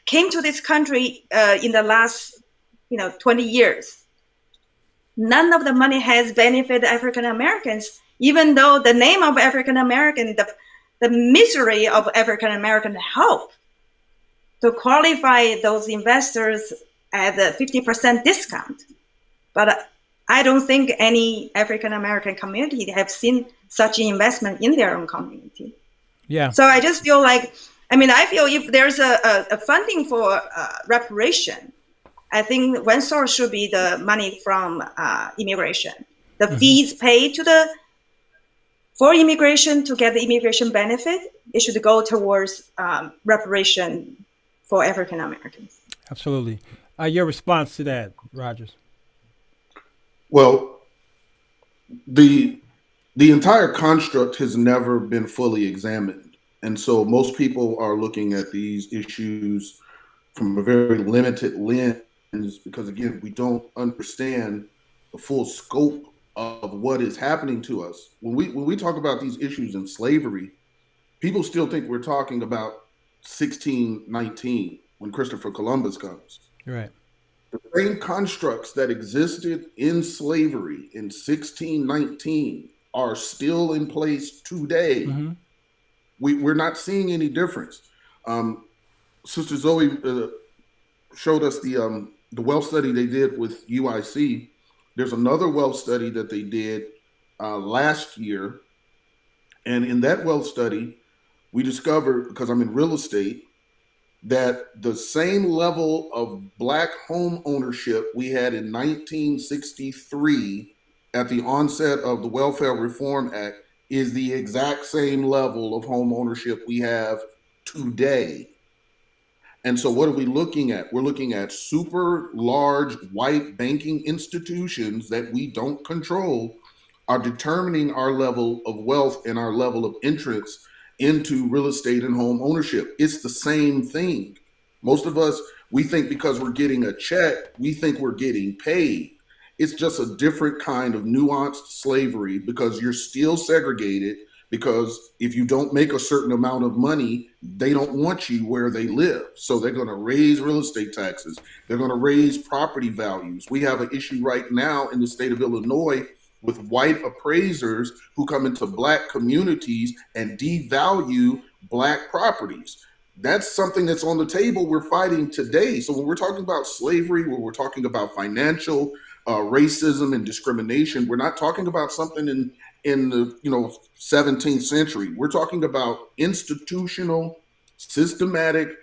came to this country in the last 20 years. None of the money has benefited African Americans, even though the name of African American, the misery of African American help to qualify those investors at a 50% discount. But I don't think any African American community have seen such an investment in their own community. Yeah. So I just feel like, I feel if there's a funding for reparation, I think one source should be the money from immigration. The fees paid for immigration to get the immigration benefit, it should go towards reparation for African Americans. Absolutely. Your response to that, Rogers? Well, the entire construct has never been fully examined. And so most people are looking at these issues from a very limited lens because, again, we don't understand the full scope of what is happening to us. When we talk about these issues in slavery, people still think we're talking about 1619 when Christopher Columbus comes. Right. The same constructs that existed in slavery in 1619 are still in place today. Mm-hmm. We're not seeing any difference. Sister Zoe showed us the wealth study they did with UIC. There's another wealth study that they did last year. And in that wealth study, we discovered, because I'm in real estate, that the same level of Black home ownership we had in 1963 at the onset of the Welfare Reform Act is the exact same level of home ownership we have today. And so what are we looking at? We're looking at super large white banking institutions that we don't control are determining our level of wealth and our level of interest into real estate and home ownership. It's the same thing. Most of us, we think because we're getting a check, we think we're getting paid. It's just a different kind of nuanced slavery because you're still segregated, because if you don't make a certain amount of money, they don't want you where they live. So they're going to raise real estate taxes. They're going to raise property values. We have an issue right now in the state of Illinois with white appraisers who come into Black communities and devalue Black properties. That's something that's on the table we're fighting today. So when we're talking about slavery, when we're talking about financial racism and discrimination, we're not talking about something in the 17th century. We're talking about institutional, systematic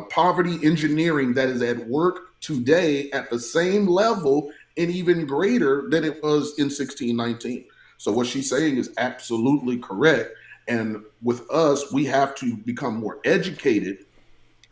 poverty engineering that is at work today at the same level and even greater than it was in 1619. So what she's saying is absolutely correct. And with us, we have to become more educated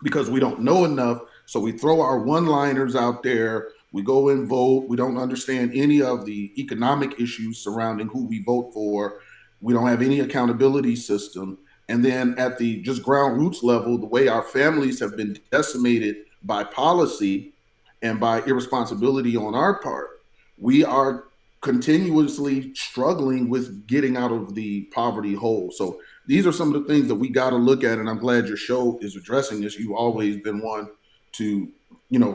because we don't know enough. So we throw our one-liners out there. We go and vote. We don't understand any of the economic issues surrounding who we vote for. We don't have any accountability system. And then at the just ground roots level, the way our families have been decimated by policy and by irresponsibility on our part, we are continuously struggling with getting out of the poverty hole. So these are some of the things that we got to look at. And I'm glad your show is addressing this. You've always been one to,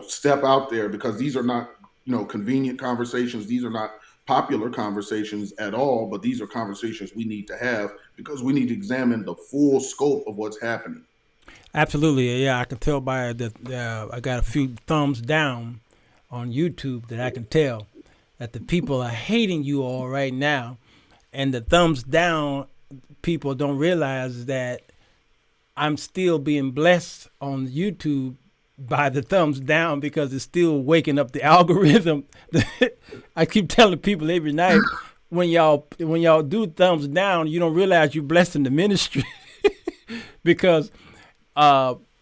step out there, because these are not, convenient conversations. These are not popular conversations at all, but these are conversations we need to have because we need to examine the full scope of what's happening. Absolutely. Yeah, I can tell by I got a few thumbs down on YouTube that I can tell that the people are hating you all right now. And the thumbs down, people don't realize that I'm still being blessed on YouTube by the thumbs down because it's still waking up the algorithm. I keep telling people every night, when y'all do thumbs down, you don't realize you're blessed in the ministry because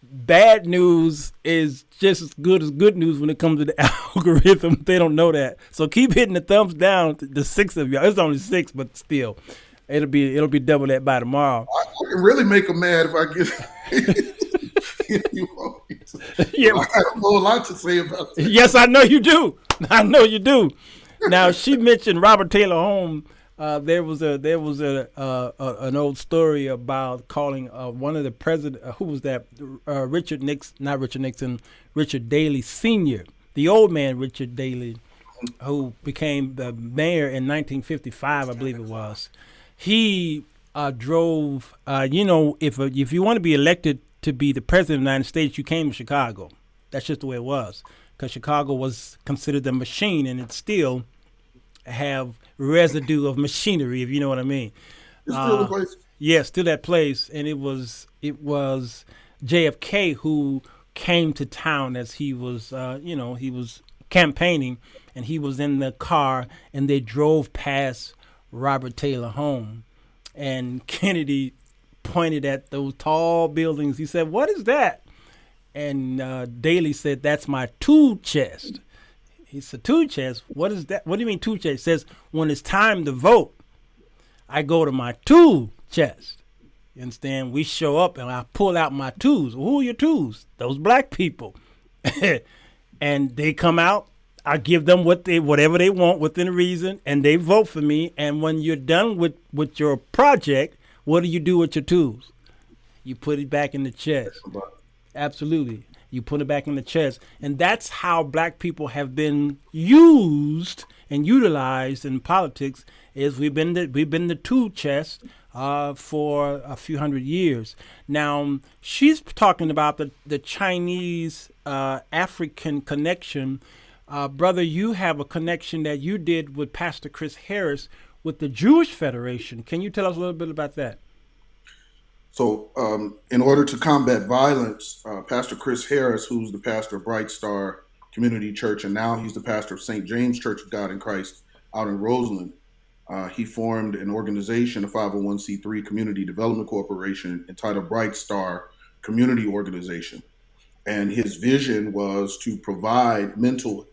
bad news is just as good news when it comes to the algorithm. They don't know that. So keep hitting the thumbs down. The 6 of y'all. It's only 6, but still, it'll be double that by tomorrow. I can really make them mad if I get. Yeah, I have a whole lot to say about that. Yes, I know you do. I know you do. Now, she mentioned Robert Taylor Home. There was an old story about calling one of the president. Who was that? Richard Daley Sr., the old man Richard Daley, who became the mayor in 1955, I believe it was. He drove. If you want to be elected to be the president of the United States, you came to Chicago. That's just the way it was, because Chicago was considered the machine, and it still have residue of machinery, if you know what I mean. It's still the place. Yeah, still that place. And it was JFK who came to town as he was, he was campaigning, and he was in the car, and they drove past Robert Taylor Home, and Kennedy pointed at those tall buildings. He said, "What is that?" And Daley said, "That's my tool chest." He said, "Tool chest? What is that? What do you mean tool chest?" He says, "When it's time to vote, I go to my tool chest." You understand? We show up and I pull out my tools. Who are your tools? Those black people. And they come out. I give them whatever they want within reason, and they vote for me. And when you're done with your project, what do you do with your tools? You put it back in the chest. Absolutely. You put it back in the chest. And that's how black people have been used and utilized in politics, is we've been the tool chest for a few hundred years. Now, she's talking about the Chinese African connection. Brother, you have a connection that you did with Pastor Chris Harris with the Jewish Federation. Can you tell us a little bit about that? So in order to combat violence, Pastor Chris Harris, who's the pastor of Bright Star Community Church, and now he's the pastor of St. James Church of God in Christ out in Roseland, he formed an organization, a 501c3 community development corporation entitled Bright Star Community Organization. And his vision was to provide mental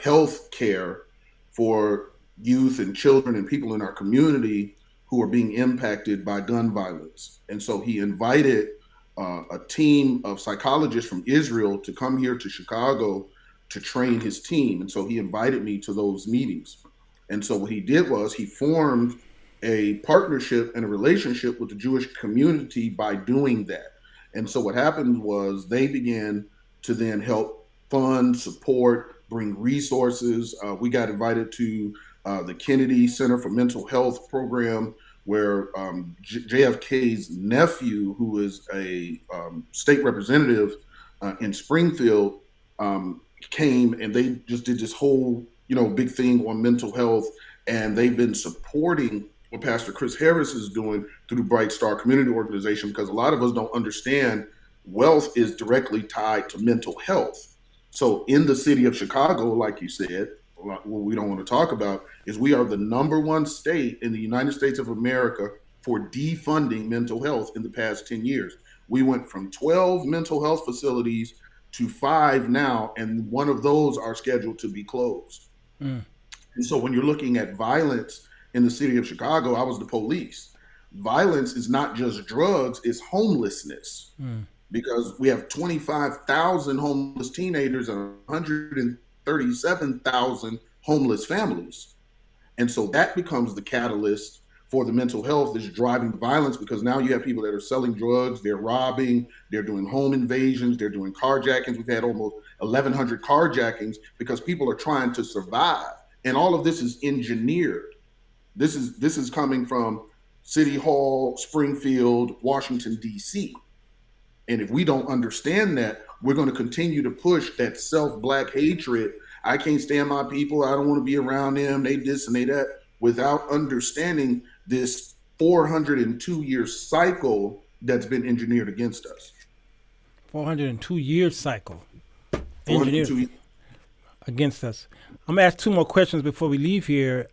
health care for youth and children and people in our community who are being impacted by gun violence. And so he invited a team of psychologists from Israel to come here to Chicago to train his team. And so he invited me to those meetings. And so what he did was he formed a partnership and a relationship with the Jewish community by doing that. And so what happened was they began to then help fund, support, bring resources. We got invited to the Kennedy Center for Mental Health program, where JFK's nephew, who is a state representative in Springfield, came, and they just did this whole, big thing on mental health. And they've been supporting what Pastor Chris Harris is doing through the Bright Star Community Organization, because a lot of us don't understand wealth is directly tied to mental health. So in the city of Chicago, like you said, what we don't want to talk about is we are the number one state in the United States of America for defunding mental health in the past 10 years. We went from 12 mental health facilities to 5 now, and one of those are scheduled to be closed. And so when you're looking at violence in the city of Chicago, I was the police. Violence is not just drugs, it's homelessness. Because we have 25,000 homeless teenagers and 137,000 homeless families. And so that becomes the catalyst for the mental health is driving violence, because now you have people that are selling drugs, they're robbing, they're doing home invasions, they're doing carjackings. We've had almost 1,100 carjackings because people are trying to survive. And all of this is engineered. This is coming from City Hall, Springfield, Washington, D.C. And if we don't understand that, we're going to continue to push that self-Black hatred. I can't stand my people. I don't want to be around them. They this and they that, without understanding this 402-year cycle that's been engineered against us. 402-year cycle engineered against us. I'm going to ask 2 more questions before we leave here.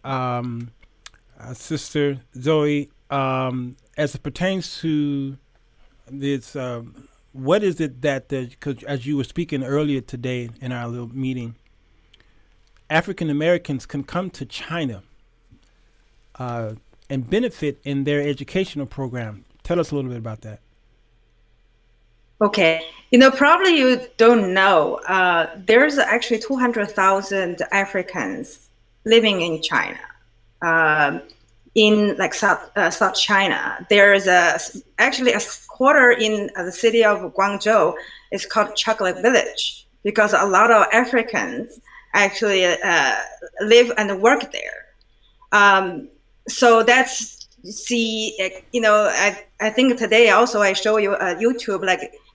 Sister Zoe, as it pertains to this, what is it that, because as you were speaking earlier today in our little meeting, African Americans can come to China and benefit in their educational program. Tell us a little bit about that. Okay. Probably you don't know, there's actually 200,000 Africans living in China. In like South China, there is actually a quarter in the city of Guangzhou is called Chocolate Village, because a lot of Africans actually live and work there. So that's I think today also I show you YouTube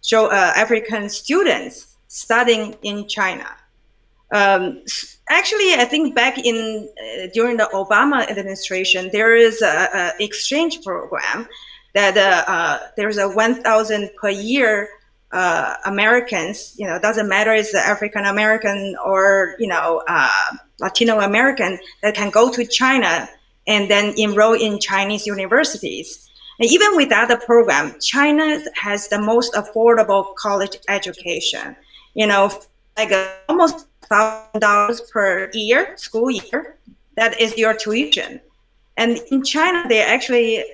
show African students studying in China. Actually, I think back during the Obama administration, there is a exchange program that there's a 1,000 per year Americans. Doesn't matter if it's African American or Latino American, that can go to China and then enroll in Chinese universities. And even without the program, China has the most affordable college education. Almost $1,000 per year, school year. That is your tuition. And in China, they actually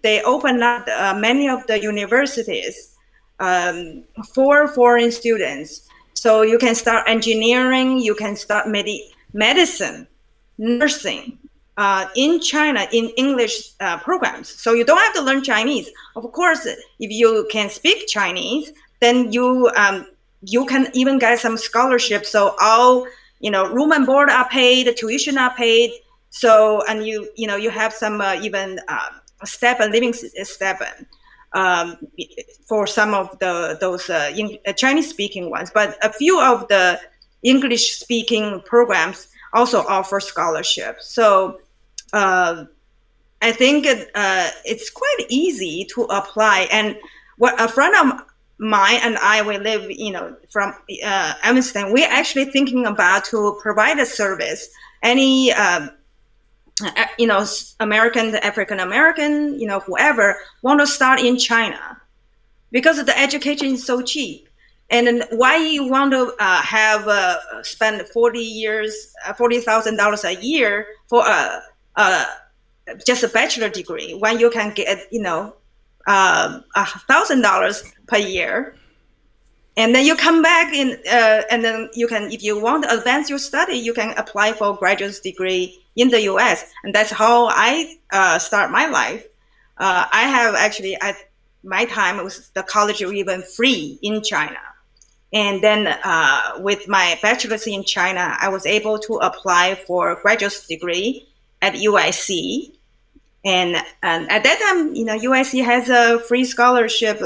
they open up many of the universities for foreign students. So you can start engineering, you can start medicine, nursing in China in English programs. So you don't have to learn Chinese. Of course, if you can speak Chinese, then you can even get some scholarships. So all room and board are paid, tuition are paid. So and you have some even living stipend for some of those Chinese speaking ones. But a few of the English speaking programs also offer scholarships. So I think it's quite easy to apply. And what a friend of mine and I, we live, from Evanston, we're actually thinking about to provide a service. Any, American, African American, whoever want to start in China, because the education is so cheap. And then why you want to spend $40,000 a year for just a bachelor degree when you can get $1,000 per year, and then you come back and then you can, if you want to advance your study, you can apply for a graduate degree in the U.S. And that's how I start my life. I have actually at my time it was the college was even free in China. And then with my bachelor's in China, I was able to apply for a graduate degree at UIC. And at that time, UIC has a free scholarship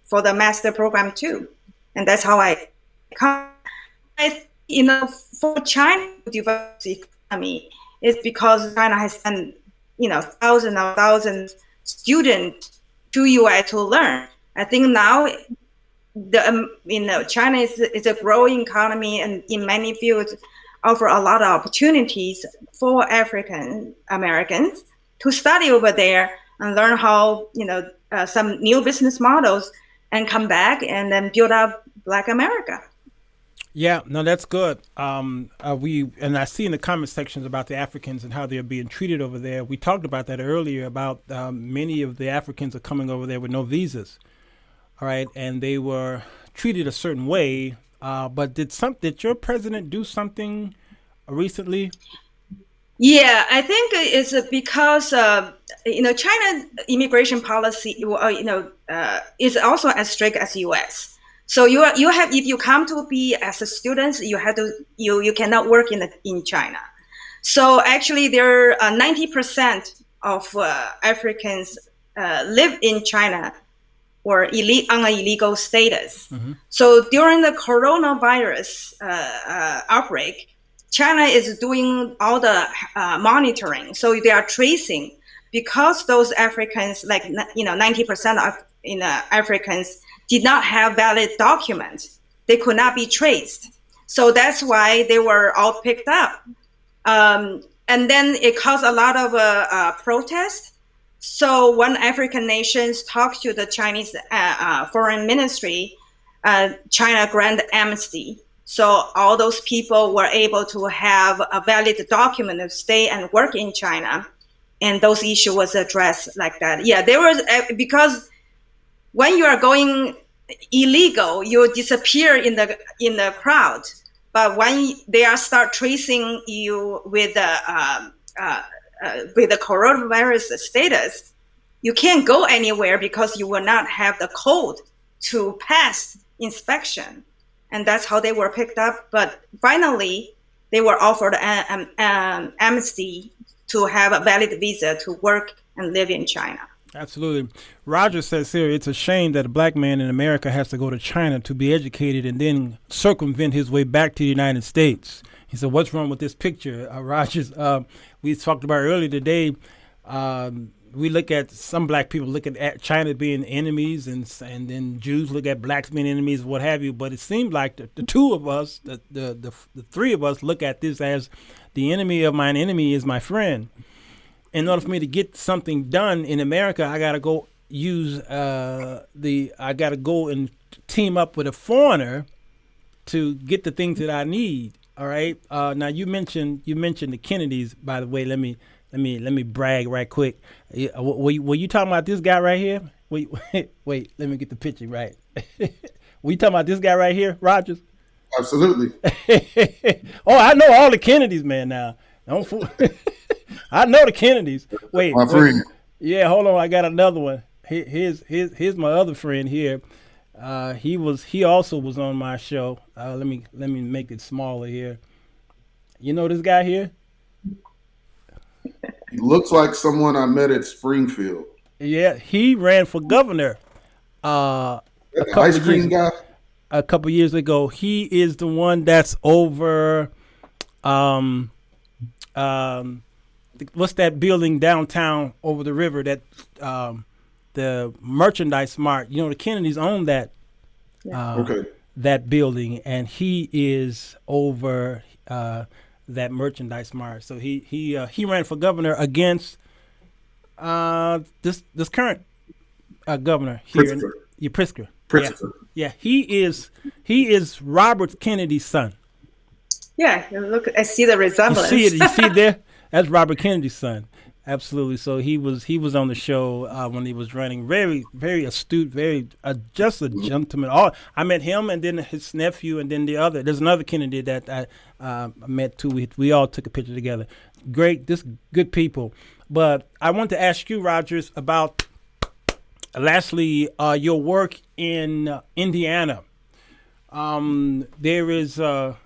for the master program too. And that's how I come. For China to develop the economy, it's because China has sent, thousands students to UI to learn. I think now China is a growing economy, and in many fields offer a lot of opportunities for African Americans to study over there and learn how, some new business models, and come back and then build up Black America. Yeah, no, that's good. I see in the comment sections about the Africans and how they're being treated over there. We talked about that earlier about many of the Africans are coming over there with no visas. All right, and they were treated a certain way. But did your president do something recently? Yeah, I think it's because China immigration policy is also as strict as U.S. So you have, if you come to be as a student, you cannot work in China. So actually, there are 90% of Africans live in China or on an illegal status. Mm-hmm. So during the coronavirus outbreak, China is doing all the monitoring. So they are tracing, because those Africans, 90% of Africans did not have valid documents. They could not be traced. So that's why they were all picked up. And then it caused a lot of protest. So when African nations talked to the Chinese foreign ministry, China granted amnesty. So all those people were able to have a valid document to stay and work in China. And those issues was addressed like that. Yeah, there was, because when you are going illegal, you disappear in the crowd. But when they start tracing you with the coronavirus status, you can't go anywhere because you will not have the code to pass inspection. And that's how they were picked up. But finally, they were offered amnesty to have a valid visa to work and live in China. Absolutely. Roger says here, it's a shame that a Black man in America has to go to China to be educated and then circumvent his way back to the United States. He said, what's wrong with this picture? Rogers, we talked about earlier today, we look at, some Black people look at China being enemies, and then Jews look at Blacks being enemies, what have you. But it seemed like the two of us, the three of us, look at this as the enemy of mine enemy is my friend. In order for me to get something done in America, I got to go I got to go and team up with a foreigner to get the things that I need. All right. Now you mentioned the Kennedys. By the way, let me brag right quick. Were you talking about this guy right here? Wait, let me get the picture right. Were you talking about this guy right here, Rogers? Absolutely. Oh, I know all the Kennedys, man. Now, don't fool. I know the Kennedys. Wait, my friend. Yeah, hold on. I got another one. Here's my other friend here. He also was on my show. Let me make it smaller here. You know this guy here? He looks like someone I met at Springfield. Yeah, he ran for governor. The ice cream guy. A couple years ago. He is the one that's over. What's that building downtown over the river that the Merchandise Mart? You know, the Kennedys own that. Okay. That building, and he is over that Merchandise Mart. So he ran for governor against this current governor here, Pritzker. Pritzker. Yeah, he is Robert Kennedy's son. Yeah, look, I see the resemblance. You see it there? That's Robert Kennedy's son. Absolutely. So he was on the show when he was running. Very, very astute, just a gentleman. I met him, and then his nephew, and then there's another Kennedy that I met too. We all took a picture together. Great, good people. But I want to ask you, Rogers, about lastly your work in Indiana. There is a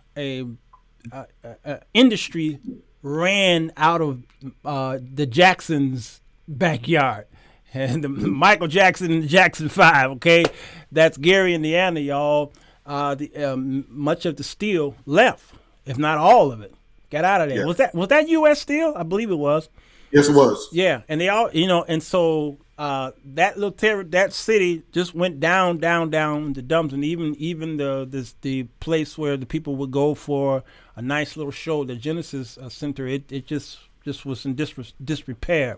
industry ran out of the Jackson's backyard, and the Michael Jackson 5. Okay, that's Gary, Indiana, y'all. Much of the steel left, if not all of it, got out of there. Yeah. Was that U.S. steel? I believe it was. Yes, it was. Yeah, and they all, and so that city just went down, down in the dumps, and even the place where the people would go for a nice little show, the Genesis Center, it just was in disrepair.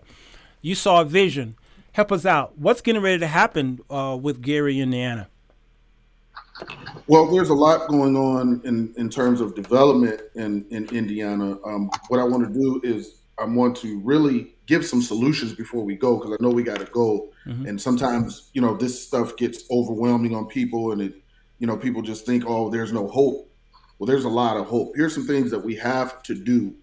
You saw a vision. Help us out. What's getting ready to happen with Gary, Indiana? Well, there's a lot going on in terms of development in Indiana. What I want to do is I want to really give some solutions before we go, because I know we got to go. And sometimes, this stuff gets overwhelming on people, and people just think, oh, there's no hope. Well, there's a lot of hope. Here's some things that we have to do.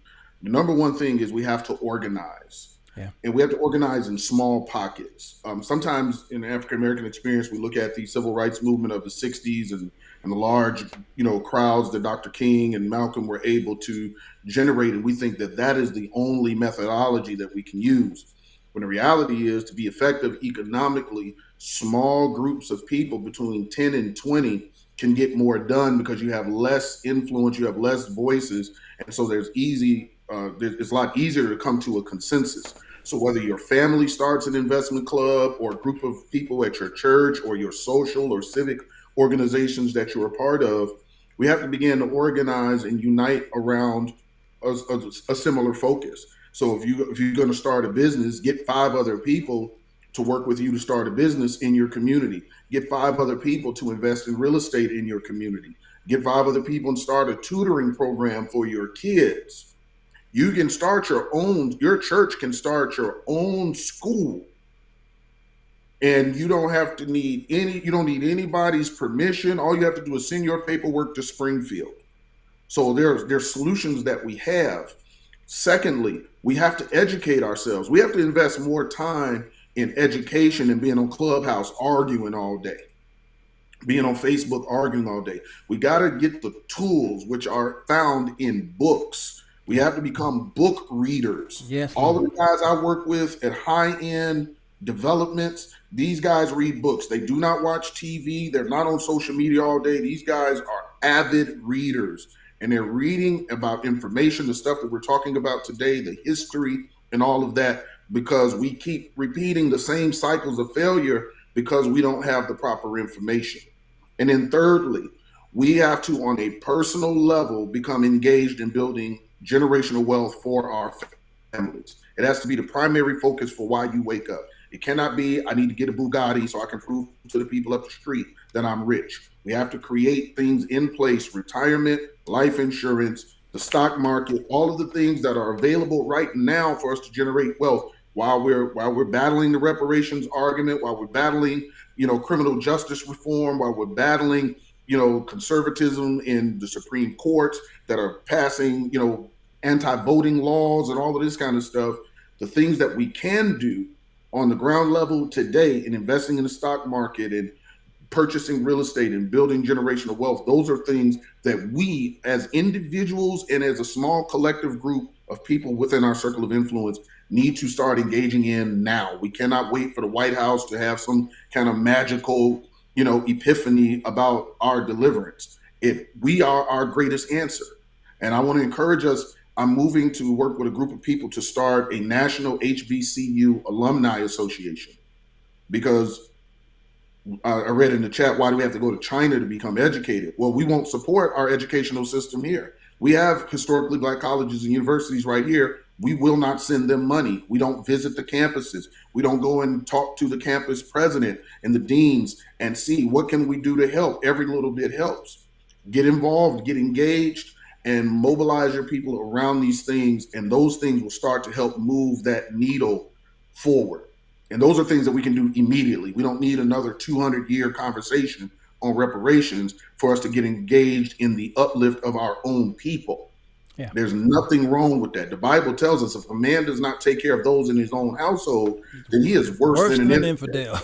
The number one thing is we have to organize. Yeah. And we have to organize in small pockets. Sometimes in the African American experience, we look at the civil rights movement of the 60s and the large, crowds that Dr. King and Malcolm were able to generate. And we think that that is the only methodology that we can use. When the reality is, to be effective economically, small groups of people between 10 and 20 can get more done, because you have less influence, you have less voices. And so it's a lot easier to come to a consensus. So whether your family starts an investment club, or a group of people at your church, or your social or civic organizations that you're a part of, we have to begin to organize and unite around a similar focus. So if you're going to start a business, get 5 other people to work with you to start a business in your community. Get 5 other people to invest in real estate in your community. Get 5 other people and start a tutoring program for your kids. You can start your church can start your own school. And you don't need anybody's permission. All you have to do is send your paperwork to Springfield. So there's solutions that we have. Secondly, we have to educate ourselves. We have to invest more time in education and being on Clubhouse arguing all day, being on Facebook arguing all day. We got to get the tools which are found in books. We have to become book readers. Yes. All of the guys I work with at high-end developments, these guys read books. They do not watch TV. They're not on social media all day. These guys are avid readers, and they're reading about information, the stuff that we're talking about today, the history and all of that, because we keep repeating the same cycles of failure because we don't have the proper information. And then thirdly, we have to, on a personal level, become engaged in building generational wealth for our families. It has to be the primary focus for why you wake up. It cannot be, I need to get a Bugatti so I can prove to the people up the street that I'm rich. We have to create things in place: retirement, life insurance, the stock market, all of the things that are available right now for us to generate wealth while we're battling the reparations argument, while we're battling, criminal justice reform, while we're battling, conservatism in the Supreme Courts that are passing, anti-voting laws and all of this kind of stuff. The things that we can do on the ground level today in investing in the stock market and purchasing real estate and building generational wealth, those are things that we as individuals and as a small collective group of people within our circle of influence need to start engaging in now. We cannot wait for the White House to have some kind of magical, epiphany about our deliverance. We are our greatest answer. And I want to encourage us. I'm moving to work with a group of people to start a national HBCU alumni association, because I read in the chat, why do we have to go to China to become educated? Well, we won't support our educational system here. We have historically Black colleges and universities right here. We will not send them money. We don't visit the campuses. We don't go and talk to the campus president and the deans and see what can we do to help. Every little bit helps. Get involved, get engaged, and mobilize your people around these things. And those things will start to help move that needle forward. And those are things that we can do immediately. We don't need another 200-year conversation on reparations for us to get engaged in the uplift of our own people. Yeah. There's nothing wrong with that. The Bible tells us if a man does not take care of those in his own household, then he is worse than an infidel.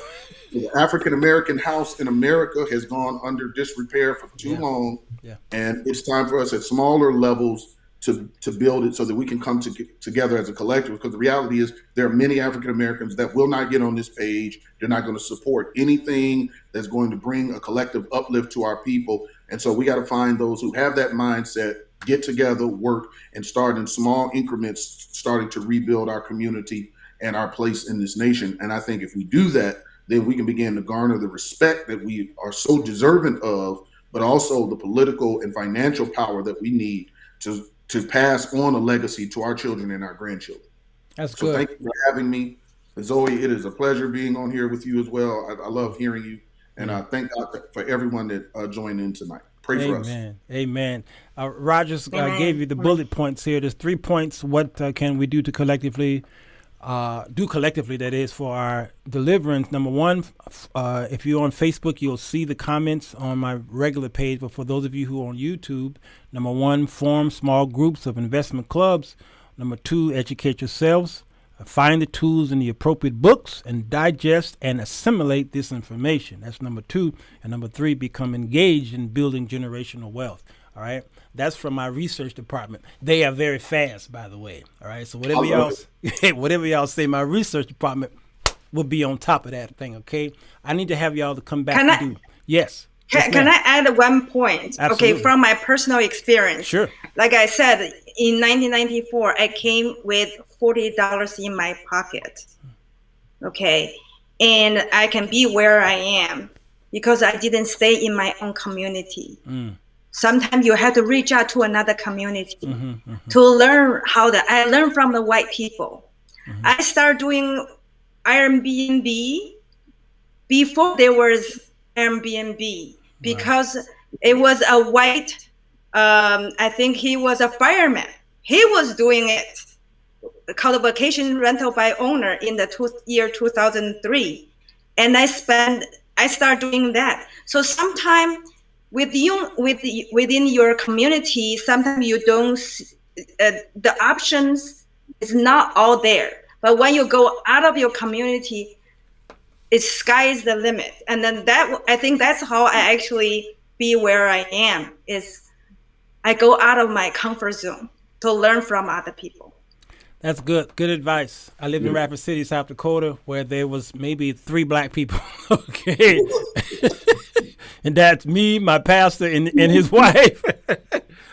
The African-American house in America has gone under disrepair for too long. Yeah. And it's time for us at smaller levels to build it so that we can come together as a collective, because the reality is there are many African-Americans that will not get on this page. They're not going to support anything that's going to bring a collective uplift to our people. And so we got to find those who have that mindset, get together, work, and start in small increments, starting to rebuild our community and our place in this nation. And I think if we do that, then we can begin to garner the respect that we are so deserving of, but also the political and financial power that we need to pass on a legacy to our children and our grandchildren. That's so good. Thank you for having me. Zoe, it is a pleasure being on here with you as well. I love hearing you. And I thank God for everyone that joined in tonight. Pray for us. Amen. Rogers gave you the bullet points here. There's 3 points. What can we do to collectively that is, for our deliverance? Number one, if you're on Facebook, you'll see the comments on my regular page. But for those of you who are on YouTube, number one, form small groups of investment clubs. Number two, educate yourselves. Find the tools in the appropriate books and digest and assimilate this information. That's number two. And number three, become engaged in building generational wealth. All right. That's from my research department. They are very fast, by the way. All right. So whatever y'all say, my research department will be on top of that thing. OK, I need to have y'all to come back. Yes. Can I add one point? Absolutely. Okay, from my personal experience. Sure. Like I said, in 1994, I came with $40 in my pocket. Okay, and I can be where I am because I didn't stay in my own community. Sometimes you have to reach out to another community to learn I learned from the white people. I started doing Airbnb before there was Airbnb. Because it was a white, I think he was a fireman. He was doing it, called vacation rental by owner in the year 2003. And I started doing that. So sometimes within your community, sometimes you don't, the options is not all there. But when you go out of your community, it's sky is the limit. And then I think that's how I actually be where I am, is I go out of my comfort zone to learn from other people. That's good. Good advice. I lived in Rapid City, South Dakota, where there was maybe 3 black people. Okay. And that's me, my pastor, and his wife.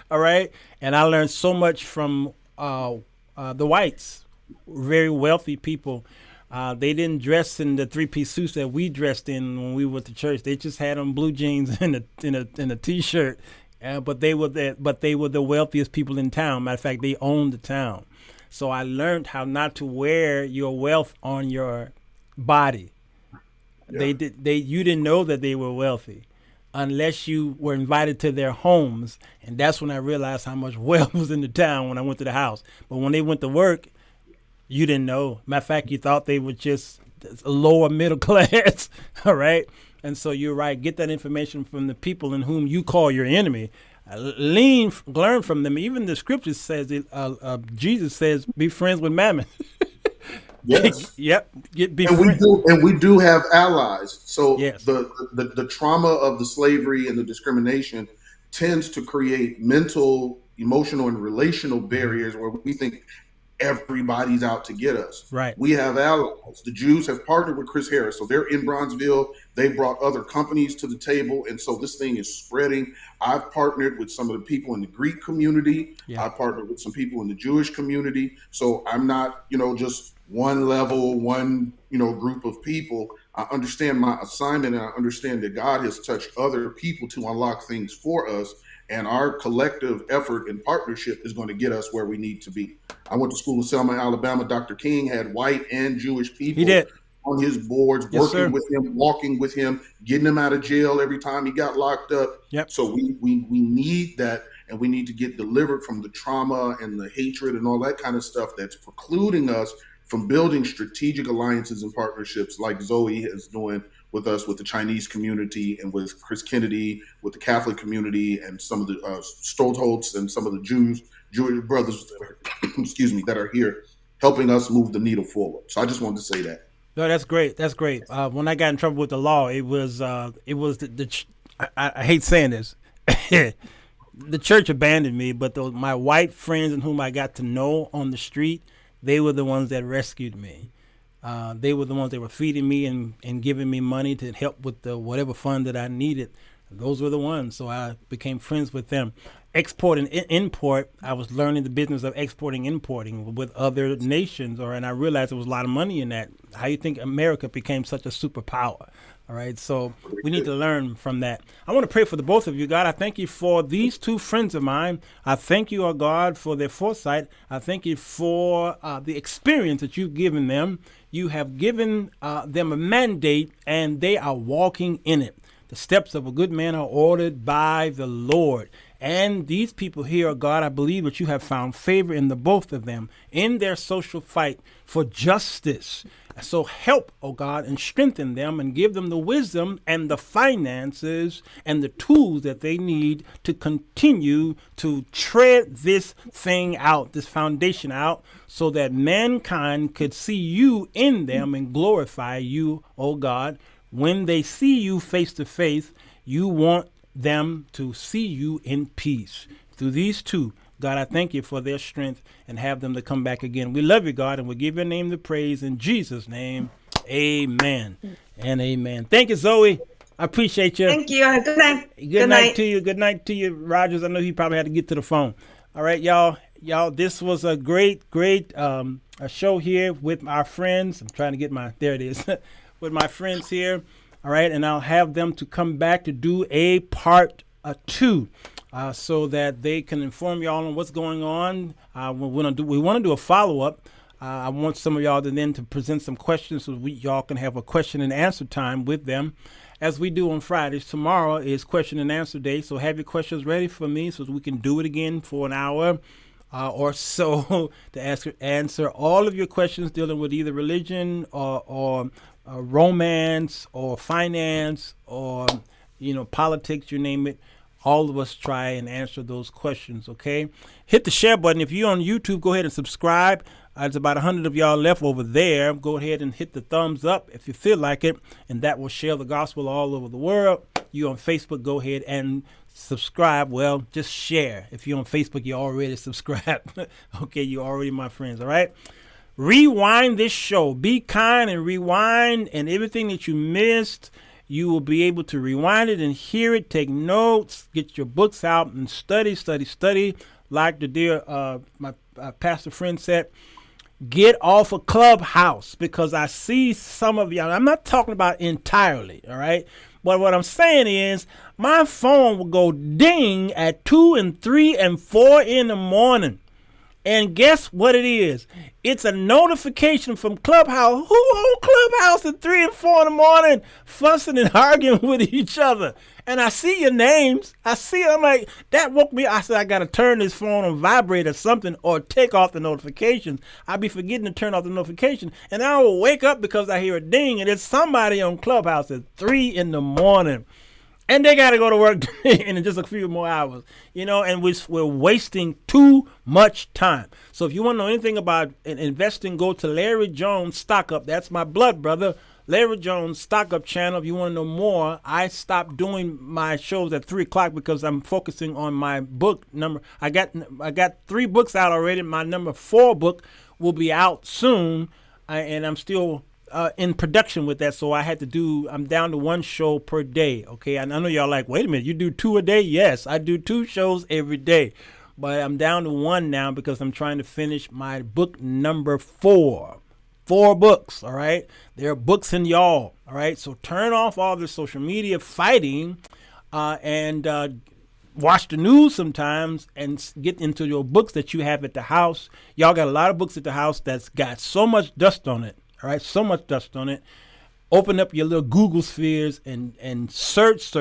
All right. And I learned so much from the whites, very wealthy people. They didn't dress in the 3-piece suits that we dressed in when we went to church. They just had on blue jeans and a t-shirt. But they were the wealthiest people in town. Matter of fact, they owned the town. So I learned how not to wear your wealth on your body. Yeah. You didn't know that they were wealthy unless you were invited to their homes. And that's when I realized how much wealth was in the town when I went to the house. But when they went to work, you didn't know. Matter of fact, you thought they were just lower middle class. All right. And so you're right. Get that information from the people in whom you call your enemy. Learn from them. Even the scripture says, Jesus says, be friends with mammon. Yes. Yep. We do have allies. So yes. the trauma of the slavery and the discrimination tends to create mental, emotional, and relational barriers where we think everybody's out to get us. Right. We have allies. The Jews have partnered with Chris Harris. So they're in Bronzeville. They brought other companies to the table. And so this thing is spreading. I've partnered with some of the people in the Greek community. Yeah. I've partnered with some people in the Jewish community. So I'm not, just one level, one, group of people. I understand my assignment, and I understand that God has touched other people to unlock things for us. And our collective effort and partnership is going to get us where we need to be. I went to school in Selma, Alabama. Dr. King had white and Jewish people on his boards, working with him, walking with him, getting him out of jail every time he got locked up. Yep. So we need that, and we need to get delivered from the trauma and the hatred and all that kind of stuff that's precluding us from building strategic alliances and partnerships like Zoe is doing with us, with the Chinese community, and with Chris Kennedy, with the Catholic community, and some of the Stoltholz and some of the Jewish brothers that are, that are here helping us move the needle forward. So I just wanted to say that. No, that's great. That's great. When I got in trouble with the law, it was I hate saying this. The church abandoned me, but my white friends and whom I got to know on the street, they were the ones that rescued me. They were the ones that were feeding me and giving me money to help with the whatever fund that I needed. Those were the ones. So I became friends with them. export and import, I was learning the business of exporting, importing with other nations, and I realized there was a lot of money in that. How you think America became such a superpower? All right, so we need to learn from that. I want to pray for the both of you, God. I thank you for these two friends of mine. I thank you, oh God, for their foresight. I thank you for the experience that you've given them. You have given them a mandate, and they are walking in it. The steps of a good man are ordered by the Lord. And these people here, God, I believe that you have found favor in the both of them in their social fight for justice. So help, oh God, and strengthen them and give them the wisdom and the finances and the tools that they need to continue to tread this thing out, this foundation out, so that mankind could see you in them and glorify you, oh God. When they see you face to face, you want them to see you in peace. Through these two, God, I thank you for their strength and have them to come back again. We love you, God, and we give your name the praise in Jesus' name. Amen and amen. Thank you, Zoe. I appreciate you. Thank you. Good night. Good night to you. Good night to you, Rogers. I know he probably had to get to the phone. All right, y'all, this was a great a show here with our friends. I'm trying to get there it is, with my friends here. All right, and I'll have them to come back to do a part 2 so that they can inform y'all on what's going on. We want to do a follow-up. I want some of y'all to present some questions so y'all can have a question and answer time with them as we do on Fridays. Tomorrow is question and answer day, so have your questions ready for me so we can do it again for an hour or so to answer all of your questions dealing with either religion or romance or finance or politics, you name it. All of us try and answer those questions. Okay, hit the share button. If you're on YouTube, go ahead and subscribe. There's about 100 of y'all left over there. Go ahead and hit the thumbs up if you feel like it, and that will share the gospel all over the world. You on Facebook, go ahead and subscribe. Well, just share. If you're on Facebook, you already subscribed. Okay, you're already my friends. All right. Rewind this show. Be kind and rewind, and everything that you missed, you will be able to rewind it and hear it, take notes, get your books out and study. Like the dear my pastor friend said, get off of Clubhouse, because I see some of y'all. I'm not talking about entirely, all right? But what I'm saying is my phone will go ding at 2 and 3 and 4 in the morning. And guess what it is? It's a notification from Clubhouse. Who on Clubhouse at 3 and 4 in the morning fussing and arguing with each other? And I see your names. I see it. I'm like, that woke me. I said, I got to turn this phone on vibrate or something, or take off the notifications. I'll be forgetting to turn off the notification. And I will wake up because I hear a ding, and it's somebody on Clubhouse at 3 in the morning. And they got to go to work in just a few more hours, and we're wasting too much time. So if you want to know anything about investing, go to Larry Jones Stock Up. That's my blood brother, Larry Jones Stock Up channel. If you want to know more, I stopped doing my shows at 3 o'clock because I'm focusing on my book number. I got 3 books out already. My number 4 book will be out soon, and I'm still in production with that, so I'm down to 1 show per day. Okay, and I know y'all like, wait a minute, you do 2 a day? Yes, I do 2 shows every day, but I'm down to 1 now because I'm trying to finish my book number 4. 4 books, all right? There are books in y'all, all right? So turn off all the social media fighting and watch the news sometimes and get into your books that you have at the house. Y'all got a lot of books at the house that's got so much dust on it. All right, so much dust on it. Open up your little Google spheres and search,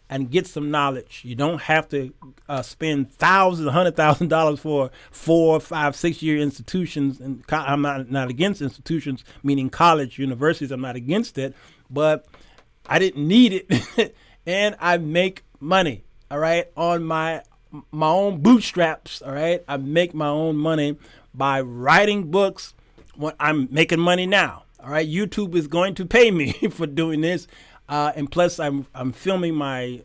and get some knowledge. You don't have to spend thousands, $100,000 for 4, 5, 6 year institutions. And I'm not against institutions, meaning college, universities. I'm not against it, but I didn't need it, and I make money. All right, on my own bootstraps. All right, I make my own money by writing books. I'm making money now. All right, YouTube is going to pay me for doing this, and plus I'm filming my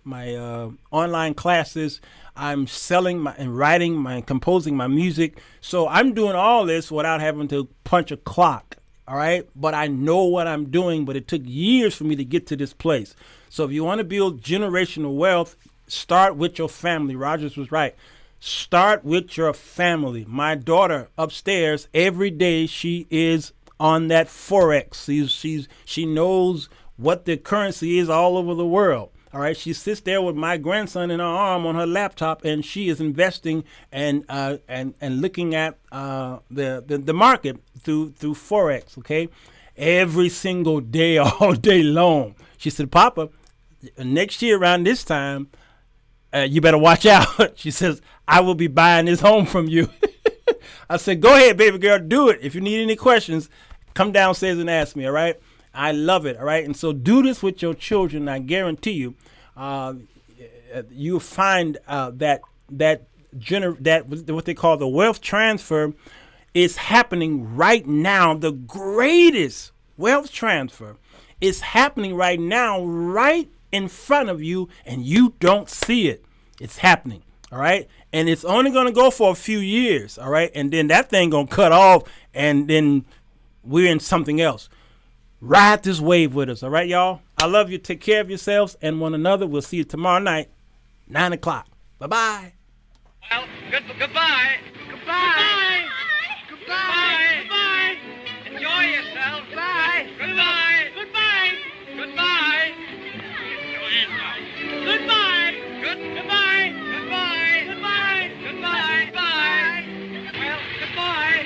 online classes. I'm selling and writing and composing my music. So I'm doing all this without having to punch a clock. All right, but I know what I'm doing. But it took years for me to get to this place. So if you want to build generational wealth, Start with your family. Rogers was right. Start with your family. My daughter upstairs, every day she is on that Forex. She knows what the currency is all over the world. All right, she sits there with my grandson in her arm on her laptop, and she is investing and looking at the market through Forex. Okay, every single day, all day long. She said, "Papa, next year around this time, you better watch out." She says, "I will be buying this home from you." I said, "Go ahead, baby girl, do it. If you need any questions, come downstairs and ask me." All right. I love it. All right. And so do this with your children. I guarantee you, you'll find that what they call the wealth transfer is happening right now. The greatest wealth transfer is happening right now, right in front of you, and you don't see it. It's happening. All right. And it's only going to go for a few years. All right. And then that thing going to cut off, and then we're in something else. Ride this wave with us. All right, y'all. I love you. Take care of yourselves and one another. We'll see you tomorrow night, 9 o'clock. Bye-bye. Well, goodbye. Goodbye. Goodbye. Goodbye. Enjoy yourself. Bye. Goodbye. Goodbye. Goodbye. Goodbye. Goodbye. Goodbye. Goodbye. Goodbye. Bye. Well, goodbye.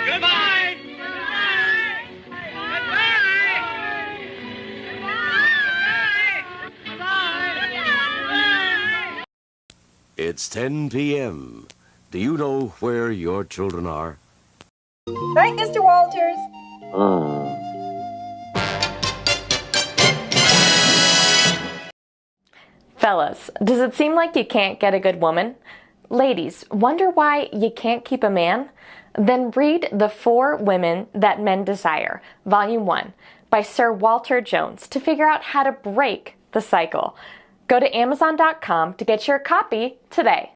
Goodbye. It's 10 p.m. Do you know where your children are? Right, Mr. Walters? Fellas, does it seem like you can't get a good woman? Ladies, wonder why you can't keep a man? Then read The 4 Women That Men Desire, Volume 1, by Sirwalterj to figure out how to break the cycle. Go to Amazon.com to get your copy today.